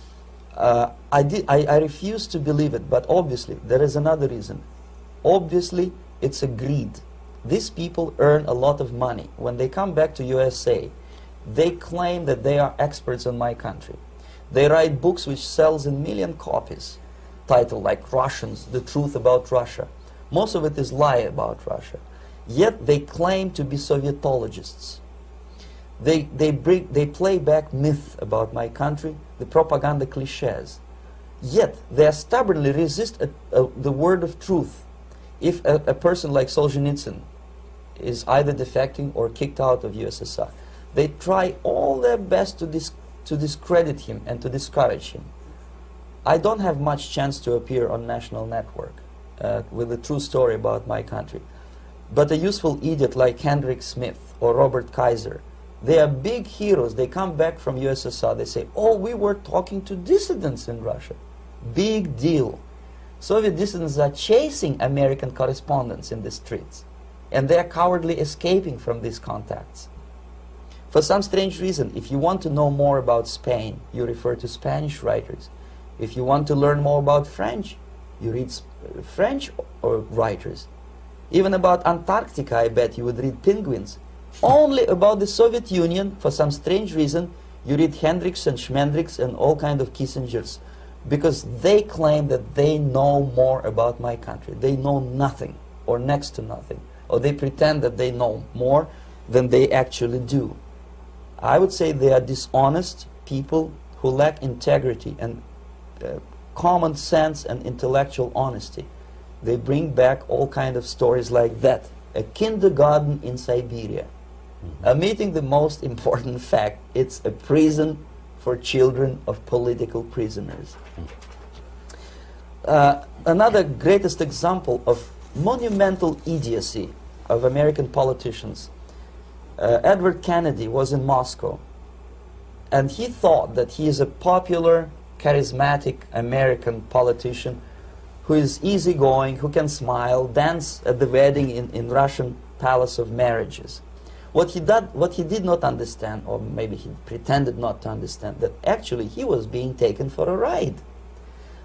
I refuse to believe it, but obviously, there is another reason. Obviously, it's a greed. These people earn a lot of money. When they come back to USA, they claim that they are experts in my country. They write books which sells in million copies, titled like Russians, The Truth About Russia. Most of it is lie about Russia. Yet they claim to be Sovietologists. They play back myth about my country, the propaganda cliches. Yet they stubbornly resist the word of truth. If a person like Solzhenitsyn is either defecting or kicked out of USSR, they try all their best to discredit him and to discourage him. I don't have much chance to appear on national network with a true story about my country. But a useful idiot like Hendrik Smith or Robert Kaiser, they are big heroes. They come back from USSR, they say, oh, we were talking to dissidents in Russia. Big deal. Soviet dissidents are chasing American correspondents in the streets, and they are cowardly escaping from these contacts. For some strange reason, if you want to know more about Spain, you refer to Spanish writers. If you want to learn more about French, you read French writers. Even about Antarctica, I bet you would read Penguins. Only about the Soviet Union, for some strange reason, you read Hendricks and Schmendricks and all kind of Kissingers, because they claim that they know more about my country. They know nothing, or next to nothing, or they pretend that they know more than they actually do. I would say they are dishonest people who lack integrity and common sense and intellectual honesty. They bring back all kind of stories like that. A kindergarten in Siberia. Omitting the most important fact, it's a prison for children of political prisoners. Another greatest example of monumental idiocy of American politicians. Edward Kennedy was in Moscow, and he thought that he is a popular, charismatic American politician who is easygoing, who can smile, dance at the wedding in Russian Palace of Marriages. What he did not understand, or maybe he pretended not to understand, that actually he was being taken for a ride.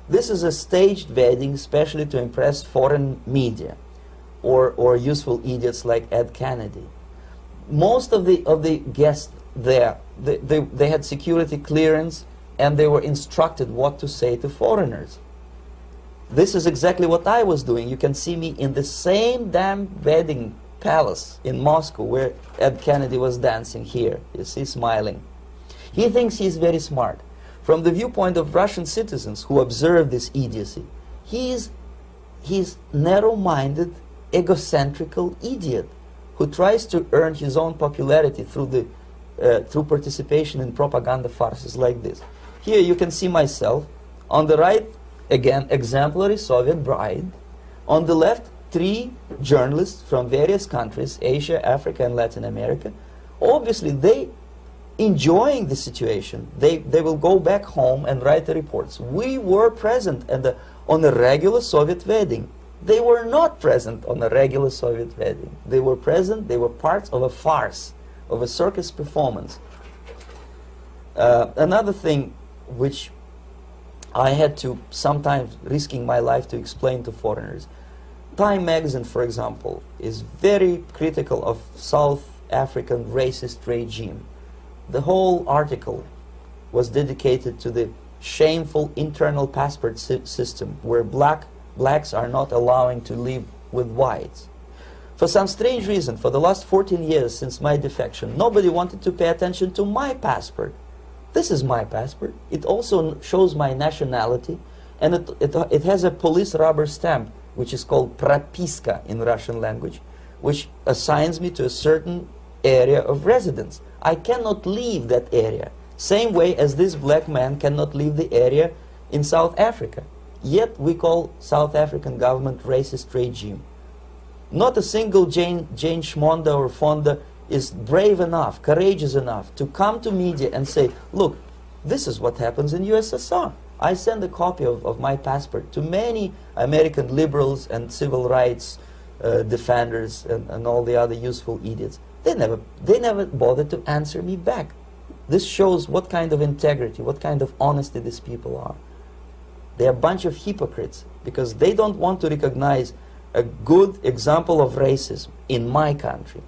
This is a staged wedding, especially to impress foreign media, or useful idiots like Ed Kennedy. Most of the guests there, they had security clearance, and they were instructed what to say to foreigners. This is exactly what I was doing. You can see me in the same damn wedding palace in Moscow where Ed Kennedy was dancing here. You see, smiling. He thinks he's very smart. From the viewpoint of Russian citizens who observe this idiocy, he's narrow-minded, egocentrical idiot who tries to earn his own popularity through participation in propaganda farces like this. Here you can see myself. On the right, again, exemplary Soviet bride. On the left, 3 journalists from various countries, Asia, Africa, and Latin America. Obviously, they enjoying the situation. They will go back home and write the reports. We were present on a regular Soviet wedding. They were not present on a regular Soviet wedding. They were present, they were parts of a farce, of a circus performance. Another thing which I had to, sometimes risking my life, to explain to foreigners. Time magazine, for example, is very critical of South African racist regime. The whole article was dedicated to the shameful internal passport system where blacks are not allowing to live with whites. For some strange reason, for the last 14 years since my defection, nobody wanted to pay attention to my passport. This is my passport. It also shows my nationality, and it has a police rubber stamp, which is called propiska in Russian language, which assigns me to a certain area of residence. I cannot leave that area, same way as this black man cannot leave the area in South Africa. Yet we call South African government racist regime. Not a single Jane Schmonda or Fonda is brave enough, courageous enough to come to media and say, look, this is what happens in USSR. I send a copy of my passport to many American liberals and civil rights defenders and all the other useful idiots. They never bothered to answer me back. This shows what kind of integrity, what kind of honesty these people are. They're a bunch of hypocrites because they don't want to recognize a good example of racism in my country.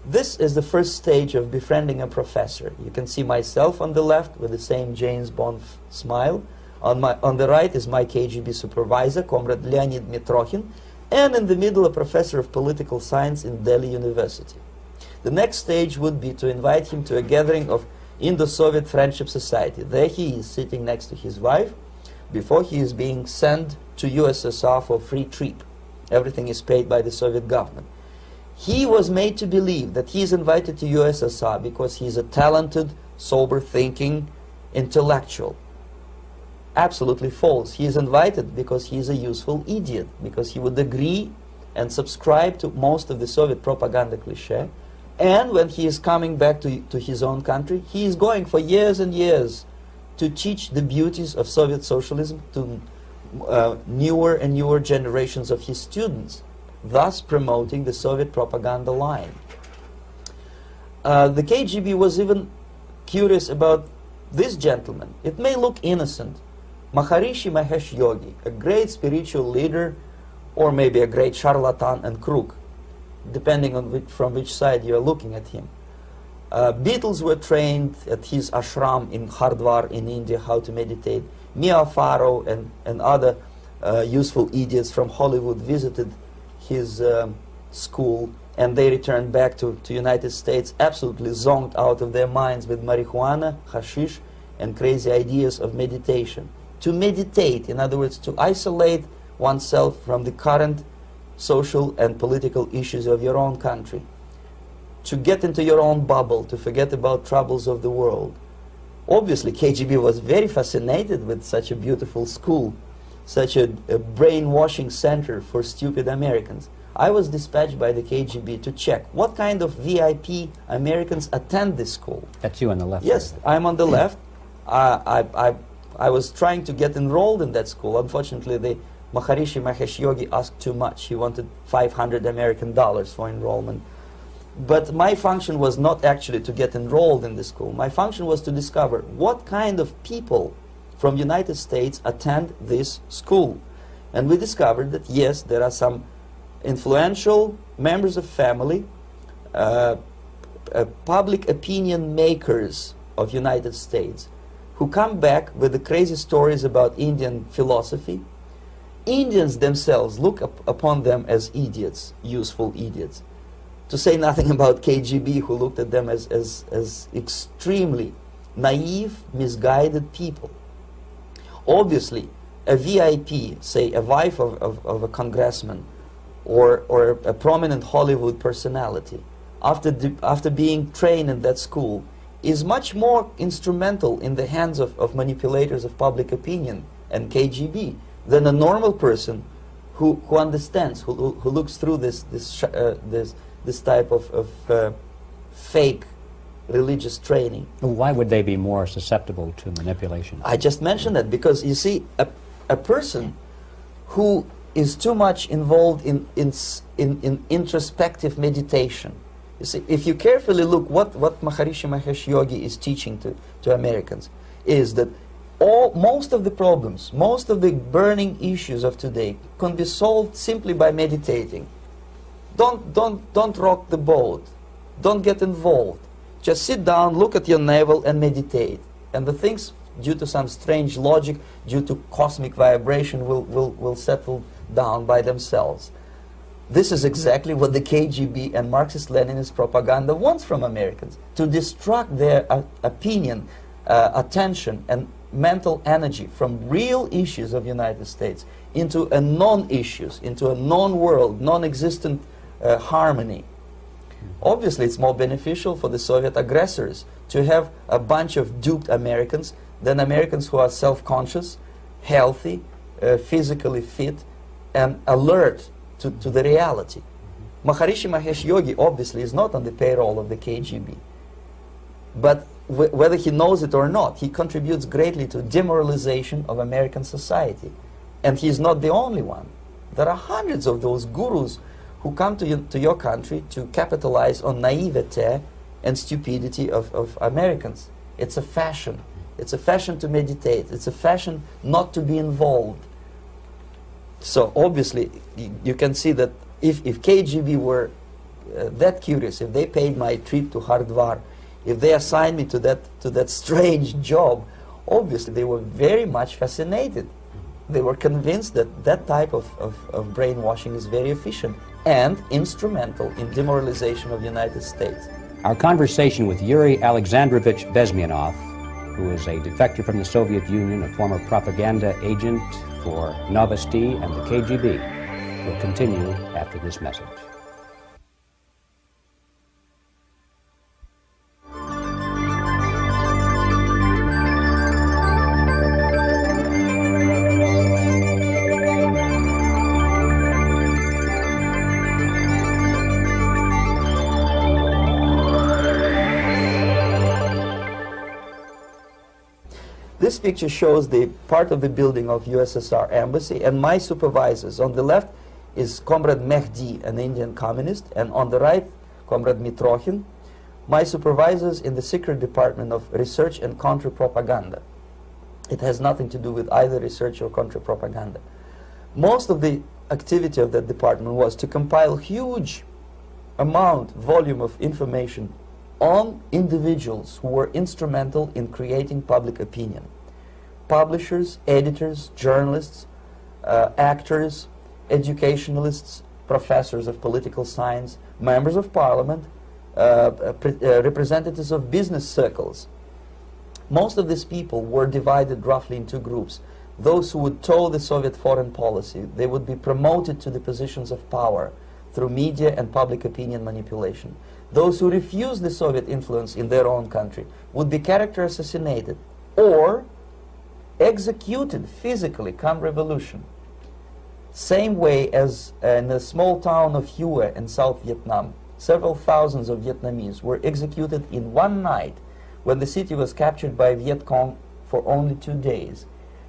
This is the first stage of befriending a professor. You can see myself on the left with the same James Bond smile. On the right is my KGB supervisor, Comrade Leonid Mitrokhin, and in the middle a professor of political science in Delhi University. The next stage would be to invite him to a gathering of Indo-Soviet Friendship Society. There he is sitting next to his wife before he is being sent to USSR for free trip. Everything is paid by the Soviet government. He was made to believe that he is invited to USSR because he is a talented, sober-thinking intellectual. Absolutely false. He is invited because he is a useful idiot, because he would agree and subscribe to most of the Soviet propaganda cliché. And when he is coming back to his own country, he is going for years and years to teach the beauties of Soviet socialism to newer and newer generations of his students, thus promoting the Soviet propaganda line. The KGB was even curious about this gentleman. It may look innocent. Maharishi Mahesh Yogi, a great spiritual leader, or maybe a great charlatan and crook, depending on from which side you are looking at him. Beatles were trained at his ashram in Hardwar in India how to meditate. Mia Farrow and other useful idiots from Hollywood visited his school, and they returned back to United States absolutely zonked out of their minds with marijuana, hashish, and crazy ideas of meditation. To meditate, in other words, to isolate oneself from the current social and political issues of your own country. To get into your own bubble, to forget about troubles of the world. Obviously, KGB was very fascinated with such a beautiful school, such a brainwashing center for stupid Americans. I was dispatched by the KGB to check what kind of VIP Americans attend this school. That's you on the left. Yes, I'm on the left. I was trying to get enrolled in that school. Unfortunately, the Maharishi Mahesh Yogi asked too much. He wanted $500 American for enrollment. But my function was not actually to get enrolled in the school. My function was to discover what kind of people from United States attend this school. And we discovered that, yes, there are some influential members of family, public opinion makers of United States, who come back with the crazy stories about Indian philosophy. Indians themselves look upon them as idiots, useful idiots. To say nothing about KGB, who looked at them as extremely naive, misguided people. Obviously, a VIP, say a wife of a congressman, or a prominent Hollywood personality, after being trained in that school, is much more instrumental in the hands of manipulators of public opinion and KGB than a normal person who understands, who looks through this type of fake religious training. Why would they be more susceptible to manipulation? I just mentioned that because, you see, a person who is too much involved in introspective meditation. You see, if you carefully look what Maharishi Mahesh Yogi is teaching to Americans, is that most of the problems, most of the burning issues of today can be solved simply by meditating. Don't rock the boat. Don't get involved. Just sit down, look at your navel, and meditate. And the things, due to some strange logic, due to cosmic vibration, will settle down by themselves. This is exactly what the KGB and Marxist-Leninist propaganda wants from Americans, to distract their opinion, attention, and mental energy from real issues of the United States into a non-issues, into a non-world, non-existent harmony. Obviously, it's more beneficial for the Soviet aggressors to have a bunch of duped Americans than Americans who are self-conscious, healthy, physically fit, and alert to the reality. Maharishi Mahesh Yogi obviously is not on the payroll of the KGB. But whether he knows it or not, he contributes greatly to demoralization of American society. And he's not the only one. There are hundreds of those gurus who come to your country to capitalize on naivete and stupidity of Americans. It's a fashion. It's a fashion to meditate. It's a fashion not to be involved. So obviously, you can see that if KGB were that curious, if they paid my trip to Hardwar, if they assigned me to that strange job, obviously they were very much fascinated. They were convinced that that type of brainwashing is very efficient and instrumental in demoralization of the United States. Our conversation with Yuri Alexandrovich Bezmenov, who is a defector from the Soviet Union, a former propaganda agent for Novosti and the KGB, will continue after this message. This picture shows the part of the building of USSR embassy, and my supervisors. On the left is Comrade Mehdi, an Indian communist, and on the right, Comrade Mitrokhin, my supervisors in the secret department of research and counter-propaganda. It has nothing to do with either research or counter-propaganda. Most of the activity of that department was to compile huge volume of information on individuals who were instrumental in creating public opinion. Publishers, editors, journalists, actors, educationalists, professors of political science, members of parliament, representatives of business circles. Most of these people were divided roughly into groups. Those who would toe the Soviet foreign policy, they would be promoted to the positions of power through media and public opinion manipulation. Those who refused the Soviet influence in their own country would be character assassinated or executed physically come revolution. Same way as in the small town of Hue in South Vietnam, several thousands of Vietnamese were executed in one night when the city was captured by Viet Cong for only 2 days.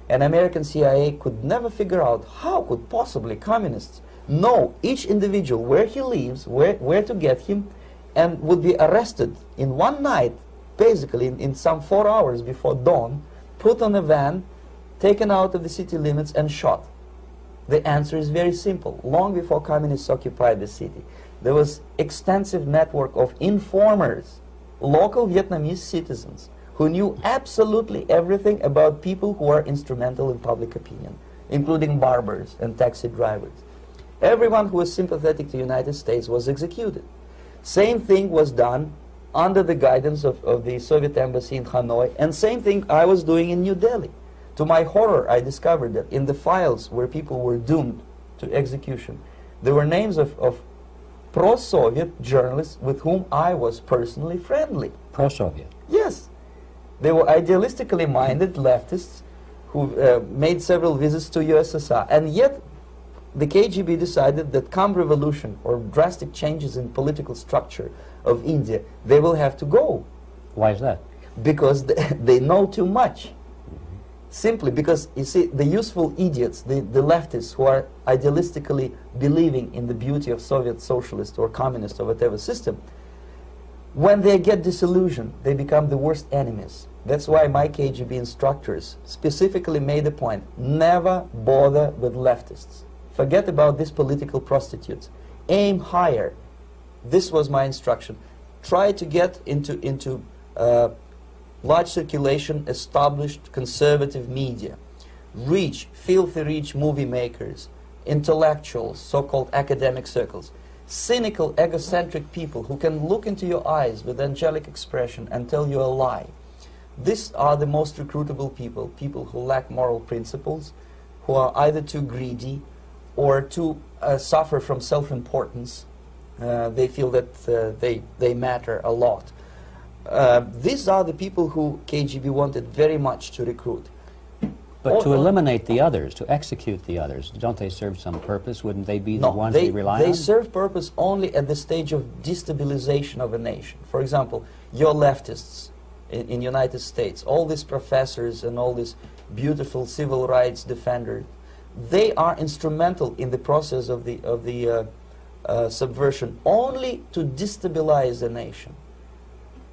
And American CIA could never figure out how could possibly communists know each individual, where he lives, where to get him, and would be arrested in one night, basically in some 4 hours before dawn, put on a van, taken out of the city limits and shot. The answer is very simple. Long before communists occupied the city, there was extensive network of informers, local Vietnamese citizens, who knew absolutely everything about people who are instrumental in public opinion, including barbers and taxi drivers. Everyone who was sympathetic to the United States was executed. Same thing was done under the guidance of the Soviet embassy in Hanoi, and same thing I was doing in New Delhi. To my horror, I discovered that in the files where people were doomed to execution, there were names of pro-Soviet journalists with whom I was personally friendly. Pro-Soviet? Yes. They were idealistically minded leftists who made several visits to USSR, and yet the KGB decided that come revolution or drastic changes in political structure of India, they will have to go. Why is that? Because they know too much. Simply because, you see, the useful idiots, the leftists who are idealistically believing in the beauty of Soviet socialist or communist or whatever system, when they get disillusioned, they become the worst enemies. That's why my KGB instructors specifically made a point, never bother with leftists. Forget about these political prostitutes. Aim higher. This was my instruction. Try to get into large circulation, established conservative media. Reach, filthy rich movie makers, intellectuals, so-called academic circles. Cynical, egocentric people who can look into your eyes with angelic expression and tell you a lie. These are the most recruitable people, people who lack moral principles, who are either too greedy or too suffer from self-importance. They feel that they matter a lot. These are the people who KGB wanted very much to recruit. But to eliminate the others, to execute the others, don't they serve some purpose? Wouldn't they be the ones they rely on? They serve purpose only at the stage of destabilization of a nation. For example, your leftists in United States, all these professors and all these beautiful civil rights defenders, they are instrumental in the process of the subversion only to destabilize the nation.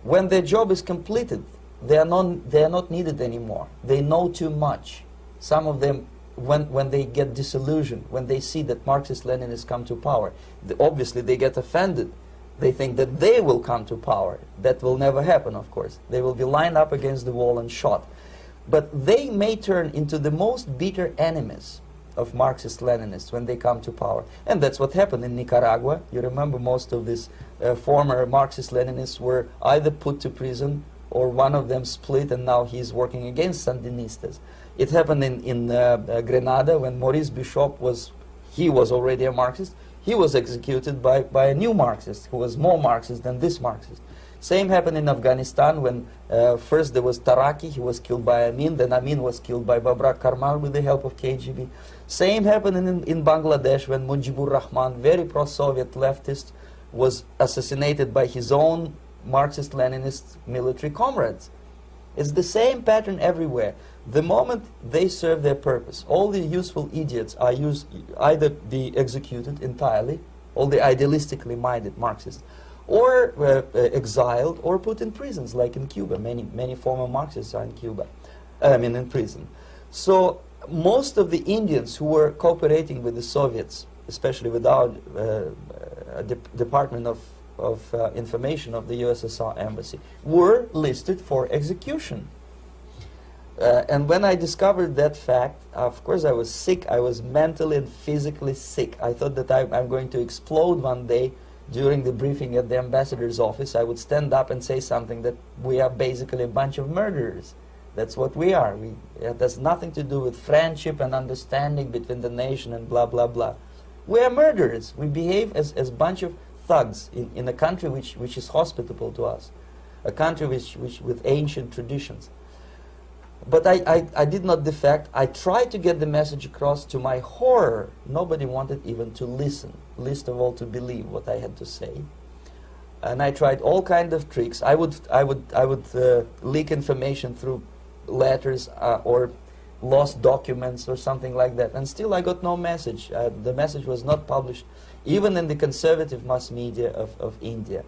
When their job is completed, they are not needed anymore. They know too much. Some of them, when they get disillusioned, when they see that Marxist-Leninists come to power, obviously they get offended. They think that they will come to power. That will never happen, of course. They will be lined up against the wall and shot. But they may turn into the most bitter enemies of Marxist-Leninists when they come to power. And that's what happened in Nicaragua. You remember most of these former Marxist-Leninists were either put to prison or one of them split, and now he's working against Sandinistas. It happened in Grenada when Maurice Bishop was already a Marxist. He was executed by a new Marxist who was more Marxist than this Marxist. Same happened in Afghanistan when first there was Taraki, he was killed by Amin, then Amin was killed by Babrak Karmal with the help of KGB. Same happened in Bangladesh when Mujibur Rahman, very pro-Soviet leftist, was assassinated by his own Marxist-Leninist military comrades. It's the same pattern everywhere. The moment they serve their purpose, all the useful idiots are either be executed entirely, all the idealistically minded Marxists, or exiled or put in prisons, like in Cuba. Many former Marxists are in Cuba, in prison. So most of the Indians who were cooperating with the Soviets, especially with our Department of Information of the USSR Embassy, were listed for execution. And when I discovered that fact, of course I was sick. I was mentally and physically sick. I thought that I'm going to explode one day during the briefing at the ambassador's office. I would stand up and say something that we are basically a bunch of murderers. That's what we are. It has nothing to do with friendship and understanding between the nation and blah, blah, blah. We are murderers. We behave as a bunch of thugs in a country which is hospitable to us, a country which with ancient traditions. But I did not defect. I tried to get the message across. To my horror, nobody wanted even to listen, least of all to believe what I had to say. And I tried all kinds of tricks. I would leak information through letters or lost documents or something like that. And still I got no message. The message was not published, even in the conservative mass media of India.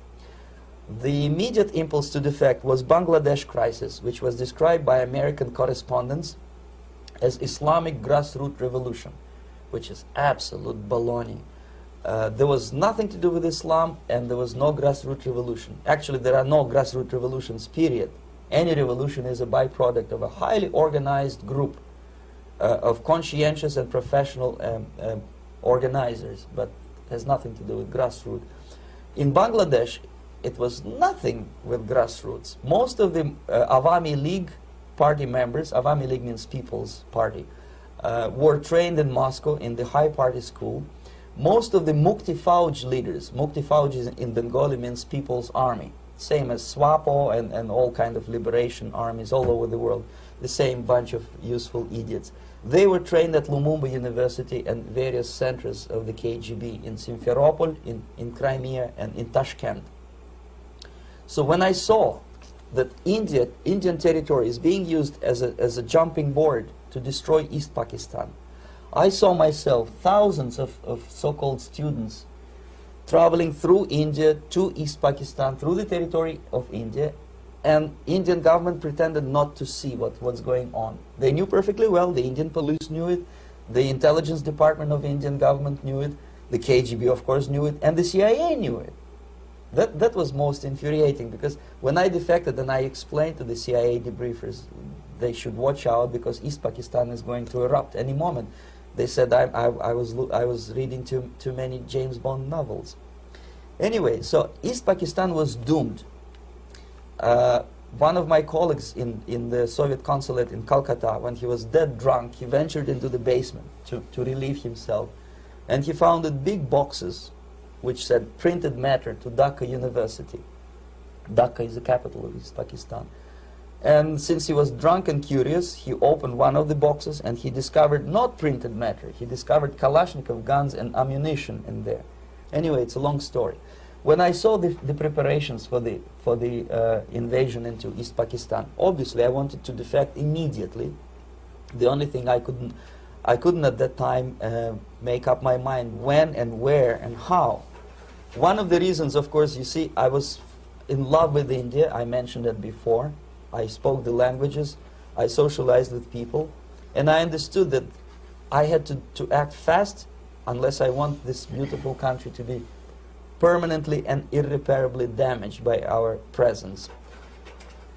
The immediate impulse to defect was Bangladesh crisis, which was described by American correspondents as Islamic grassroots revolution, which is absolute baloney. There was nothing to do with Islam, and there was no grassroots revolution. Actually, there are no grassroots revolutions, period. Any revolution is a byproduct of a highly organized group of conscientious and professional organizers, but has nothing to do with grassroots. In Bangladesh, it was nothing with grassroots. Most of the Awami League party members, Awami League means People's Party, were trained in Moscow in the High Party School. Most of the Mukti Fauj leaders, Mukti Fauj in Bengali means People's Army, same as SWAPO and all kind of liberation armies all over the world, the same bunch of useful idiots. They were trained at Lumumba University and various centers of the KGB in Simferopol, in Crimea, and in Tashkent. So when I saw that Indian territory is being used as a jumping board to destroy East Pakistan, I saw myself thousands of so-called students traveling through India to East Pakistan, through the territory of India, and Indian government pretended not to see what's going on. They knew perfectly well, the Indian police knew it, the intelligence department of Indian government knew it, the KGB of course knew it, and the CIA knew it. That was most infuriating, because when I defected and I explained to the CIA debriefers they should watch out because East Pakistan is going to erupt any moment, they said I was reading too many James Bond novels. Anyway, so East Pakistan was doomed. One of my colleagues in the Soviet consulate in Calcutta, when he was dead drunk, he ventured into the basement to relieve himself, and he found big boxes which said printed matter to Dhaka University. Dhaka is the capital of East Pakistan. And since he was drunk and curious, he opened one of the boxes and he discovered not printed matter. He discovered Kalashnikov guns and ammunition in there. Anyway, it's a long story. When I saw the preparations for the invasion into East Pakistan, obviously I wanted to defect immediately. The only thing I couldn't at that time make up my mind when and where and how. One of the reasons, of course, you see, I was in love with India. I mentioned it before. I spoke the languages. I socialized with people. And I understood that I had to act fast unless I want this beautiful country to be permanently and irreparably damaged by our presence.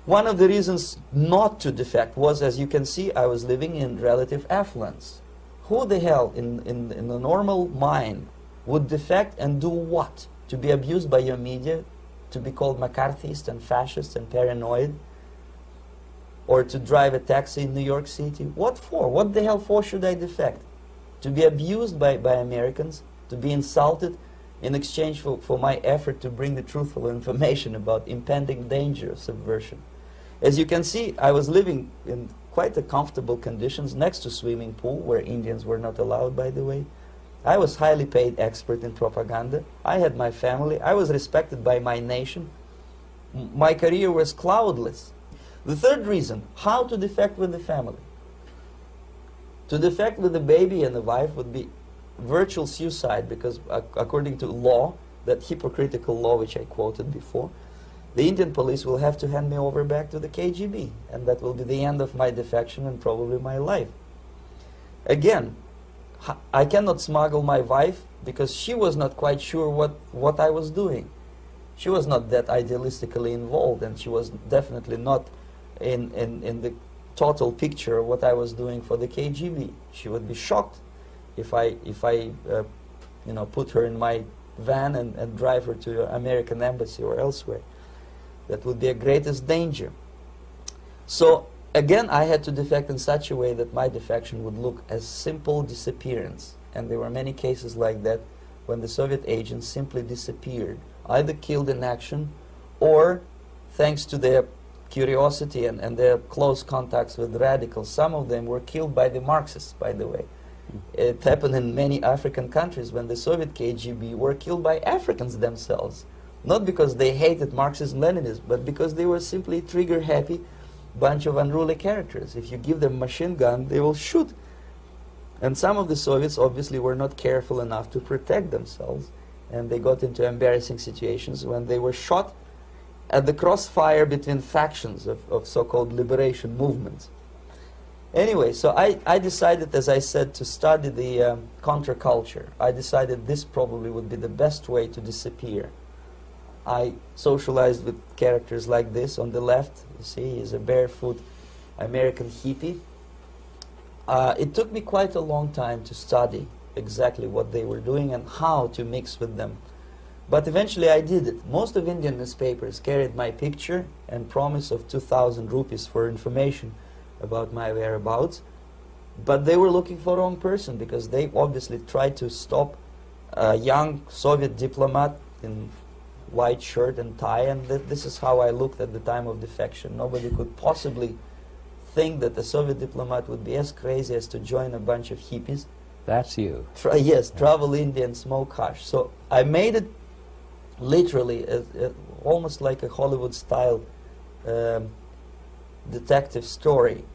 One of the reasons not to defect was, as you can see, I was living in relative affluence. Who the hell in a normal mind would defect and do what? To be abused by your media, to be called McCarthyist and fascist and paranoid, or to drive a taxi in New York City? What for? What the hell for should I defect? To be abused by Americans, to be insulted in exchange for my effort to bring the truthful information about impending danger of subversion. As you can see, I was living in quite a comfortable conditions next to swimming pool, where Indians were not allowed, by the way. I was highly paid expert in propaganda. I had my family. I was respected by my nation. My career was cloudless. The third reason, how to defect with the family. To defect with the baby and the wife would be virtual suicide, because according to law, that hypocritical law which I quoted before, the Indian police will have to hand me over back to the KGB, and that will be the end of my defection and probably my life. Again, I cannot smuggle my wife because she was not quite sure what I was doing. She was not that idealistically involved, and she was definitely not in the total picture of what I was doing for the KGB. She would be shocked if I you know, put her in my van and drive her to the American embassy or elsewhere. That would be a greatest danger. So again, I had to defect in such a way that my defection would look as simple disappearance. And there were many cases like that when the Soviet agents simply disappeared, either killed in action or, thanks to their curiosity and their close contacts with radicals, some of them were killed by the Marxists, by the way. It happened in many African countries when the Soviet KGB were killed by Africans themselves. Not because they hated Marxism-Leninism, but because they were simply trigger-happy bunch of unruly characters. If you give them a machine gun, they will shoot. And some of the Soviets obviously were not careful enough to protect themselves, and they got into embarrassing situations when they were shot at the crossfire between factions of so-called liberation movements. Anyway, so I decided, as I said, to study the counterculture. I decided this probably would be the best way to disappear. I socialized with characters like this. On the left, you see, is a barefoot American hippie. It took me quite a long time to study exactly what they were doing and how to mix with them. But eventually I did it. Most of Indian newspapers carried my picture and promise of 2,000 rupees for information about my whereabouts. But they were looking for the wrong person, because they obviously tried to stop a young Soviet diplomat in white shirt and tie, and this is how I looked at the time of defection. Nobody could possibly think that a Soviet diplomat would be as crazy as to join a bunch of hippies. That's you. Yes, travel India and smoke hash. So I made it literally almost like a Hollywood-style detective story.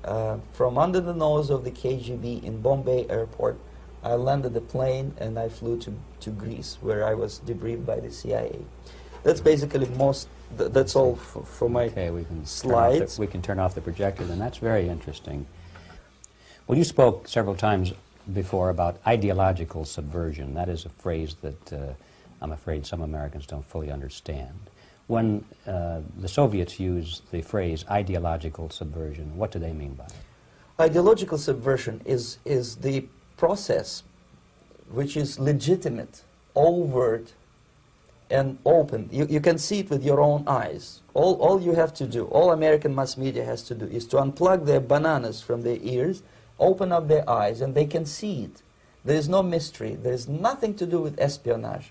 From under the nose of the KGB in Bombay airport, I landed the plane and I flew to Greece, where I was debriefed by the CIA. That's basically that's all for my slides. We can turn off the projector, then. That's very interesting. Well, you spoke several times before about ideological subversion. That is a phrase that I'm afraid some Americans don't fully understand. When the Soviets use the phrase ideological subversion, what do they mean by it? Ideological subversion is the process which is legitimate, overt, and open. You can see it with your own eyes. All you have to do, all American mass media has to do, is to unplug their bananas from their ears, open up their eyes, and they can see it. There is no mystery. There is nothing to do with espionage.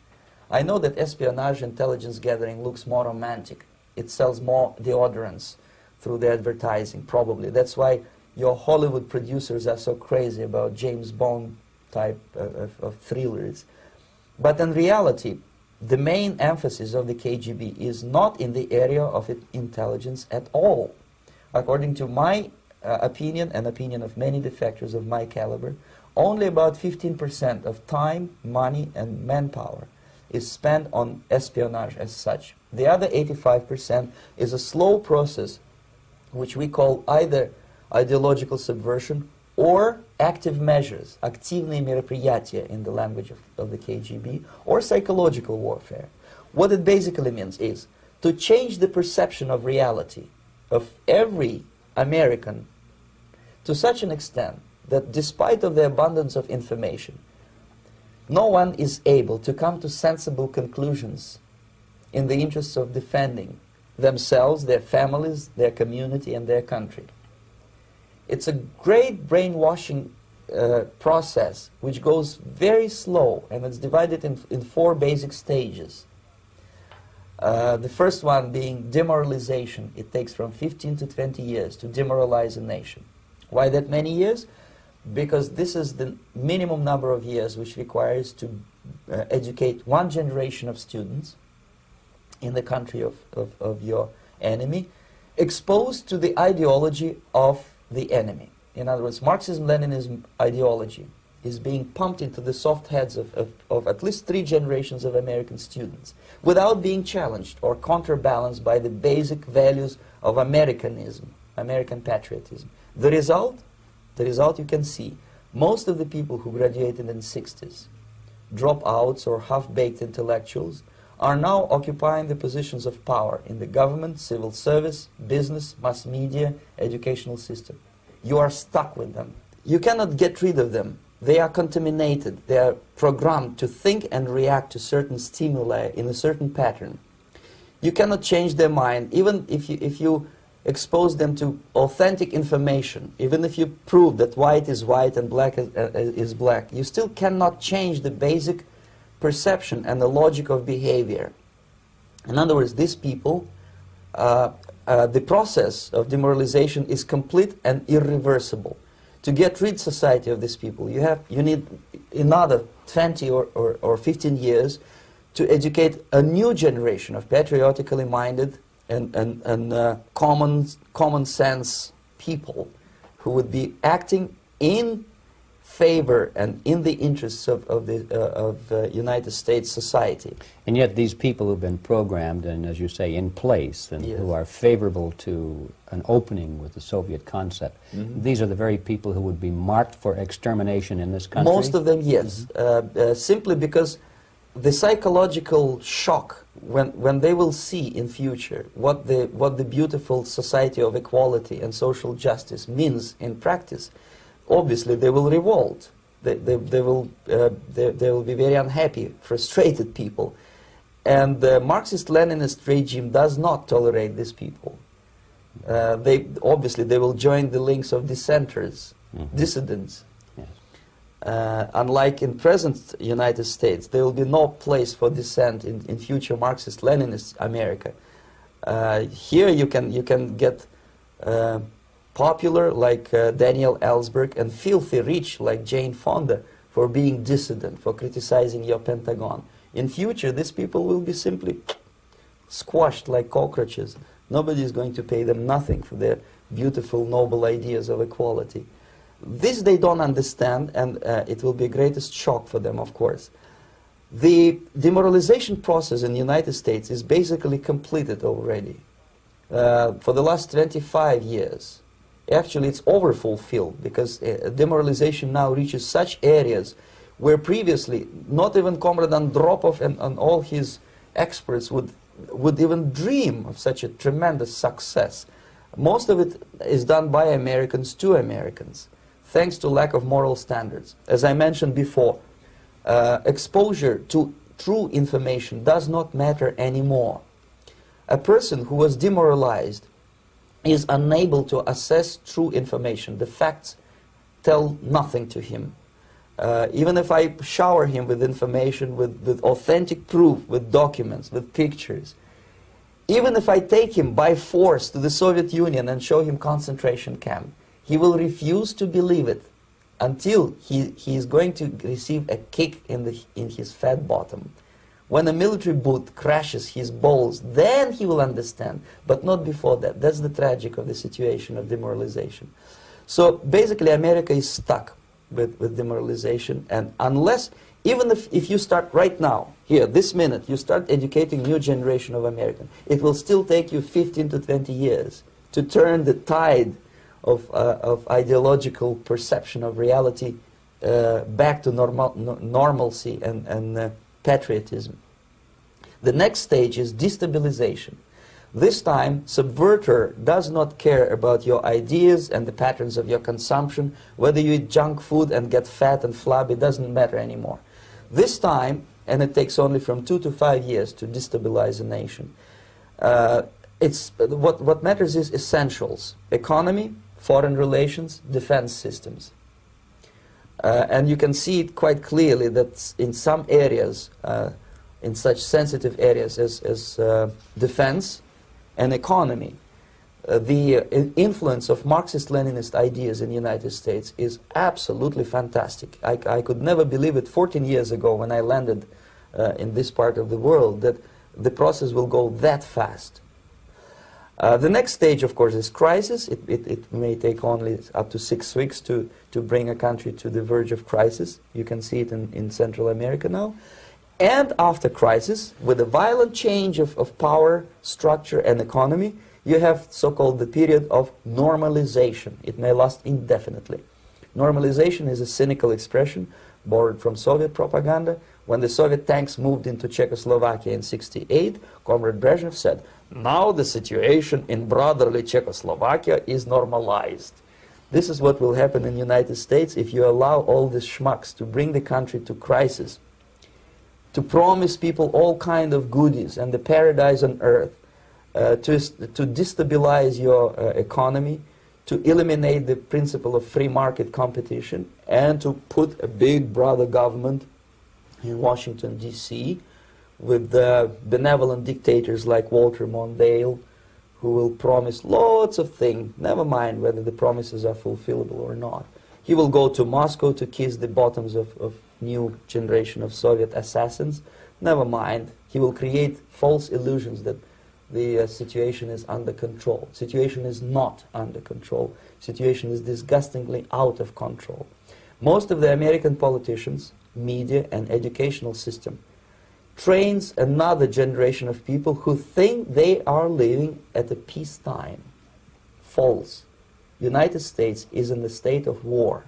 I know that espionage intelligence gathering looks more romantic. It sells more deodorants through the advertising, probably. That's why your Hollywood producers are so crazy about James Bond type of thrillers. But in reality, the main emphasis of the KGB is not in the area of intelligence at all. According to my opinion and opinion of many defectors of my caliber, only about 15% of time, money, and manpower is spent on espionage as such. The other 85% is a slow process which we call either ideological subversion or active measures, активные мероприятия in the language of the KGB, or psychological warfare. What it basically means is to change the perception of reality of every American to such an extent that despite of the abundance of information, no one is able to come to sensible conclusions in the interests of defending themselves, their families, their community, and their country. It's a great brainwashing process which goes very slow, and it's divided in 4 basic stages. The first one being demoralization. It takes from 15 to 20 years to demoralize a nation. Why that many years? Because this is the minimum number of years which requires to educate one generation of students in the country of your enemy, exposed to the ideology of the enemy. In other words, Marxism-Leninism ideology is being pumped into the soft heads of at least 3 generations of American students without being challenged or counterbalanced by the basic values of Americanism, American patriotism. The result you can see. Most of the people who graduated in the 60s, dropouts or half-baked intellectuals, are now occupying the positions of power in the government, civil service, business, mass media, educational system. You are stuck with them. You cannot get rid of them. They are contaminated. They are programmed to think and react to certain stimuli in a certain pattern. You cannot change their mind, even if you expose them to authentic information, even if you prove that white is white and black is black. You still cannot change the basic perception and the logic of behavior. In other words, these people, the process of demoralization is complete and irreversible. To get rid society of these people, you need another 20 or 15 years to educate a new generation of patriotically minded and common sense people who would be acting in favor and in the interests of United States society. And yet these people who've been programmed and, as you say, in place and Yes. who are favorable to an opening with the Soviet concept, these are the very people who would be marked for extermination in this country? Most of them, yes. Simply because the psychological shock when they will see in future what the beautiful society of equality and social justice means in practice, obviously they will revolt. They will be very unhappy, frustrated people. And the Marxist-Leninist regime does not tolerate these people. Obviously they will join the links of dissenters, dissidents. Unlike in present United States, there will be no place for dissent in future Marxist-Leninist America. Here you can get popular like Daniel Ellsberg and filthy rich like Jane Fonda for being dissident, for criticizing your Pentagon. In future, these people will be simply squashed like cockroaches. Nobody is going to pay them nothing for their beautiful, noble ideas of equality. This they don't understand, and it will be a greatest shock for them, of course. The demoralization process in the United States is basically completed already. For the last 25 years, actually it's overfulfilled, because demoralization now reaches such areas where previously not even Comrade Andropov and all his experts would even dream of such a tremendous success. Most of it is done by Americans to Americans, thanks to lack of moral standards. As I mentioned before, exposure to true information does not matter anymore. A person who was demoralized is unable to assess true information. The facts tell nothing to him. Even if I shower him with information, with authentic proof, with documents, with pictures, even if I take him by force to the Soviet Union and show him concentration camp, he will refuse to believe it until he is going to receive a kick in his fat bottom. When a military boot crashes his balls, then he will understand, but not before that. That's the tragic of the situation of demoralization. So basically America is stuck with demoralization, and unless, even if you start right now, here, this minute, you start educating new generation of Americans, it will still take you 15 to 20 years to turn the tide of ideological perception of reality back to normalcy and patriotism. The next stage is destabilization. This time, subverter does not care about your ideas and the patterns of your consumption. Whether you eat junk food and get fat and flabby doesn't matter anymore. This time, and it takes only from 2 to 5 years to destabilize a nation, what matters is essentials: economy, foreign relations, defense systems. And you can see it quite clearly that in some areas, in such sensitive areas as defense and economy, the influence of Marxist-Leninist ideas in the United States is absolutely fantastic. I could never believe it 14 years ago when I landed in this part of the world, that the process will go that fast. The next stage, of course, is crisis. It may take only up to 6 weeks to bring a country to the verge of crisis. You can see it in Central America now. And after crisis, with a violent change of power, structure, and economy, you have so-called the period of normalization. It may last indefinitely. Normalization is a cynical expression borrowed from Soviet propaganda. When the Soviet tanks moved into Czechoslovakia in '68, Comrade Brezhnev said, "Now the situation in brotherly Czechoslovakia is normalized." This is what will happen in the United States if you allow all these schmucks to bring the country to crisis, to promise people all kind of goodies and the paradise on earth, to destabilize your economy, to eliminate the principle of free market competition, and to put a big brother government in Washington, D.C., with benevolent dictators like Walter Mondale, who will promise lots of things, never mind whether the promises are fulfillable or not. He will go to Moscow to kiss the bottoms of new generation of Soviet assassins, never mind. He will create false illusions that the situation is under control. Situation is not under control. Situation is disgustingly out of control. Most of the American politicians, media, and educational system trains another generation of people who think they are living at a peacetime. False. United States is in the state of war,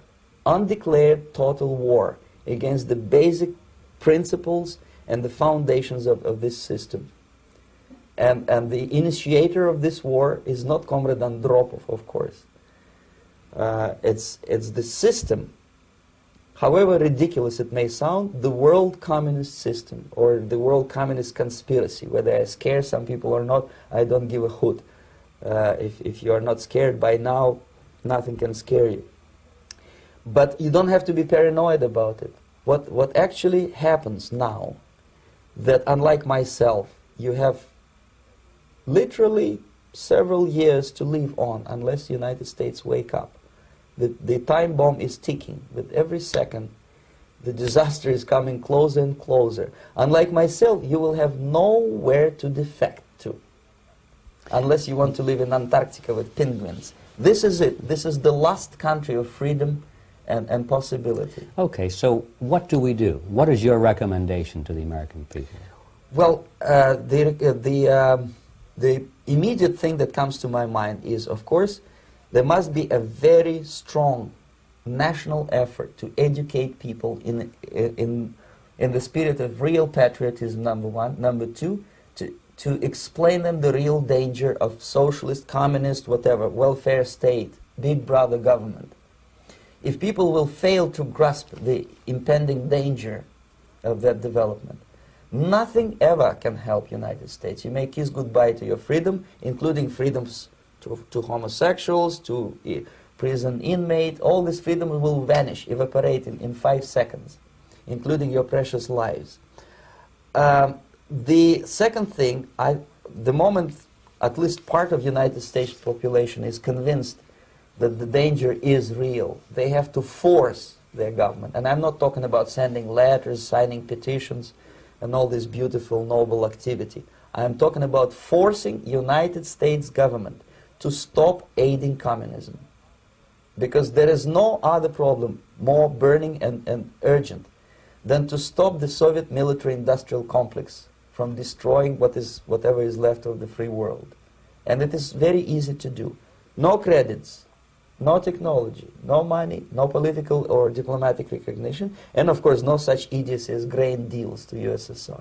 undeclared total war against the basic principles and the foundations of this system. And the initiator of this war is not Comrade Andropov, of course. It's the system. However ridiculous it may sound, the world communist system or the world communist conspiracy, whether I scare some people or not, I don't give a hoot. If you are not scared by now, nothing can scare you. But you don't have to be paranoid about it. What actually happens now, that unlike myself, you have literally several years to live on unless the United States wake up. The time bomb is ticking. With every second, the disaster is coming closer and closer. Unlike myself, you will have nowhere to defect to, unless you want to live in Antarctica with penguins. This is it. This is the last country of freedom and possibility. Okay, so what do we do? What is your recommendation to the American people? Well, the immediate thing that comes to my mind is, of course, there must be a very strong national effort to educate people in the spirit of real patriotism, number one. Number two, to explain them the real danger of socialist, communist, whatever, welfare state, big brother government. If people will fail to grasp the impending danger of that development, nothing ever can help United States. You may kiss goodbye to your freedom, including freedoms to homosexuals, to prison inmate. All these freedoms will vanish, evaporate in 5 seconds, including your precious lives. The second thing, the moment at least part of United States population is convinced that the danger is real, they have to force their government. And I'm not talking about sending letters, signing petitions, and all this beautiful, noble activity. I'm talking about forcing United States government to stop aiding communism. Because there is no other problem more burning and urgent than to stop the Soviet military-industrial complex from destroying whatever is left of the free world. And it is very easy to do. No credits, no technology, no money, no political or diplomatic recognition, and of course no such idiocy as grain deals to USSR.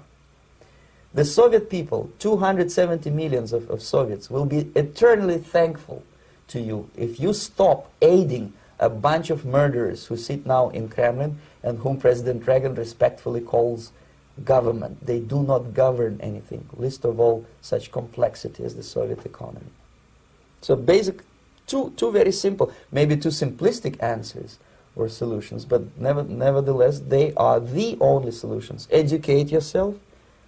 The Soviet people, 270 millions of Soviets, will be eternally thankful to you if you stop aiding a bunch of murderers who sit now in Kremlin and whom President Reagan respectfully calls government. They do not govern anything, least of all such complexity as the Soviet economy. So basic, two very simple, maybe too simplistic answers or solutions, but nevertheless they are the only solutions. Educate yourself.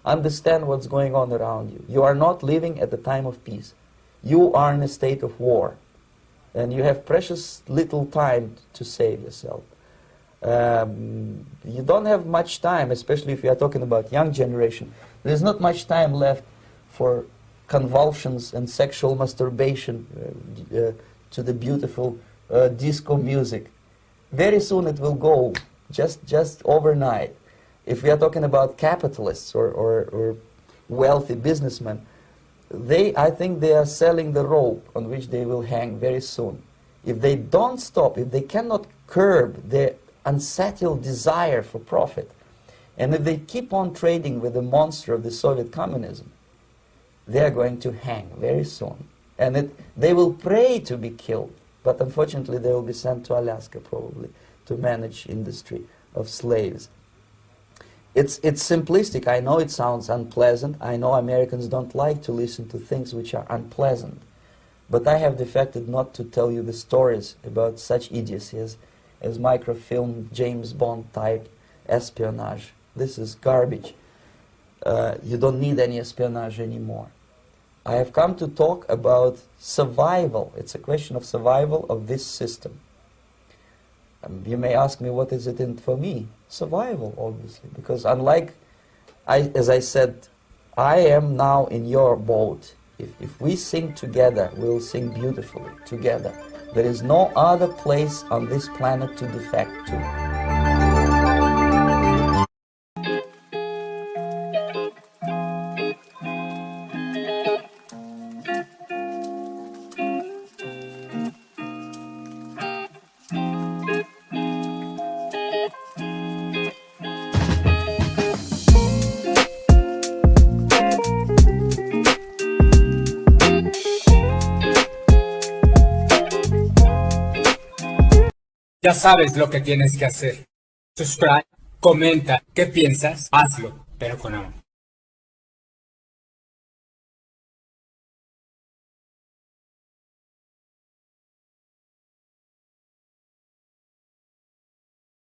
Understand what's going on around you. You are not living at the time of peace. You are in a state of war. And you have precious little time to save yourself. You don't have much time, especially if you are talking about young generation. There's not much time left for convulsions and sexual masturbation to the beautiful disco music. Very soon it will go, just overnight. If we are talking about capitalists or wealthy businessmen, I think they are selling the rope on which they will hang very soon. If they don't stop, if they cannot curb their unsettled desire for profit, and if they keep on trading with the monster of the Soviet communism, they are going to hang very soon. And they will pray to be killed, but unfortunately they will be sent to Alaska probably to manage industry of slaves. It's simplistic. I know it sounds unpleasant. I know Americans don't like to listen to things which are unpleasant. But I have defected not to tell you the stories about such idiocy as microfilm, James Bond type espionage. This is garbage. You don't need any espionage anymore. I have come to talk about survival. It's a question of survival of this system. You may ask me, what is it in for me? Survival, obviously, because unlike, as I said, I am now in your boat. If we sing together, we'll sing beautifully together. There is no other place on this planet to defect to. Ya sabes lo que tienes que hacer. Subscribe, comenta, ¿qué piensas? Hazlo, pero con amor.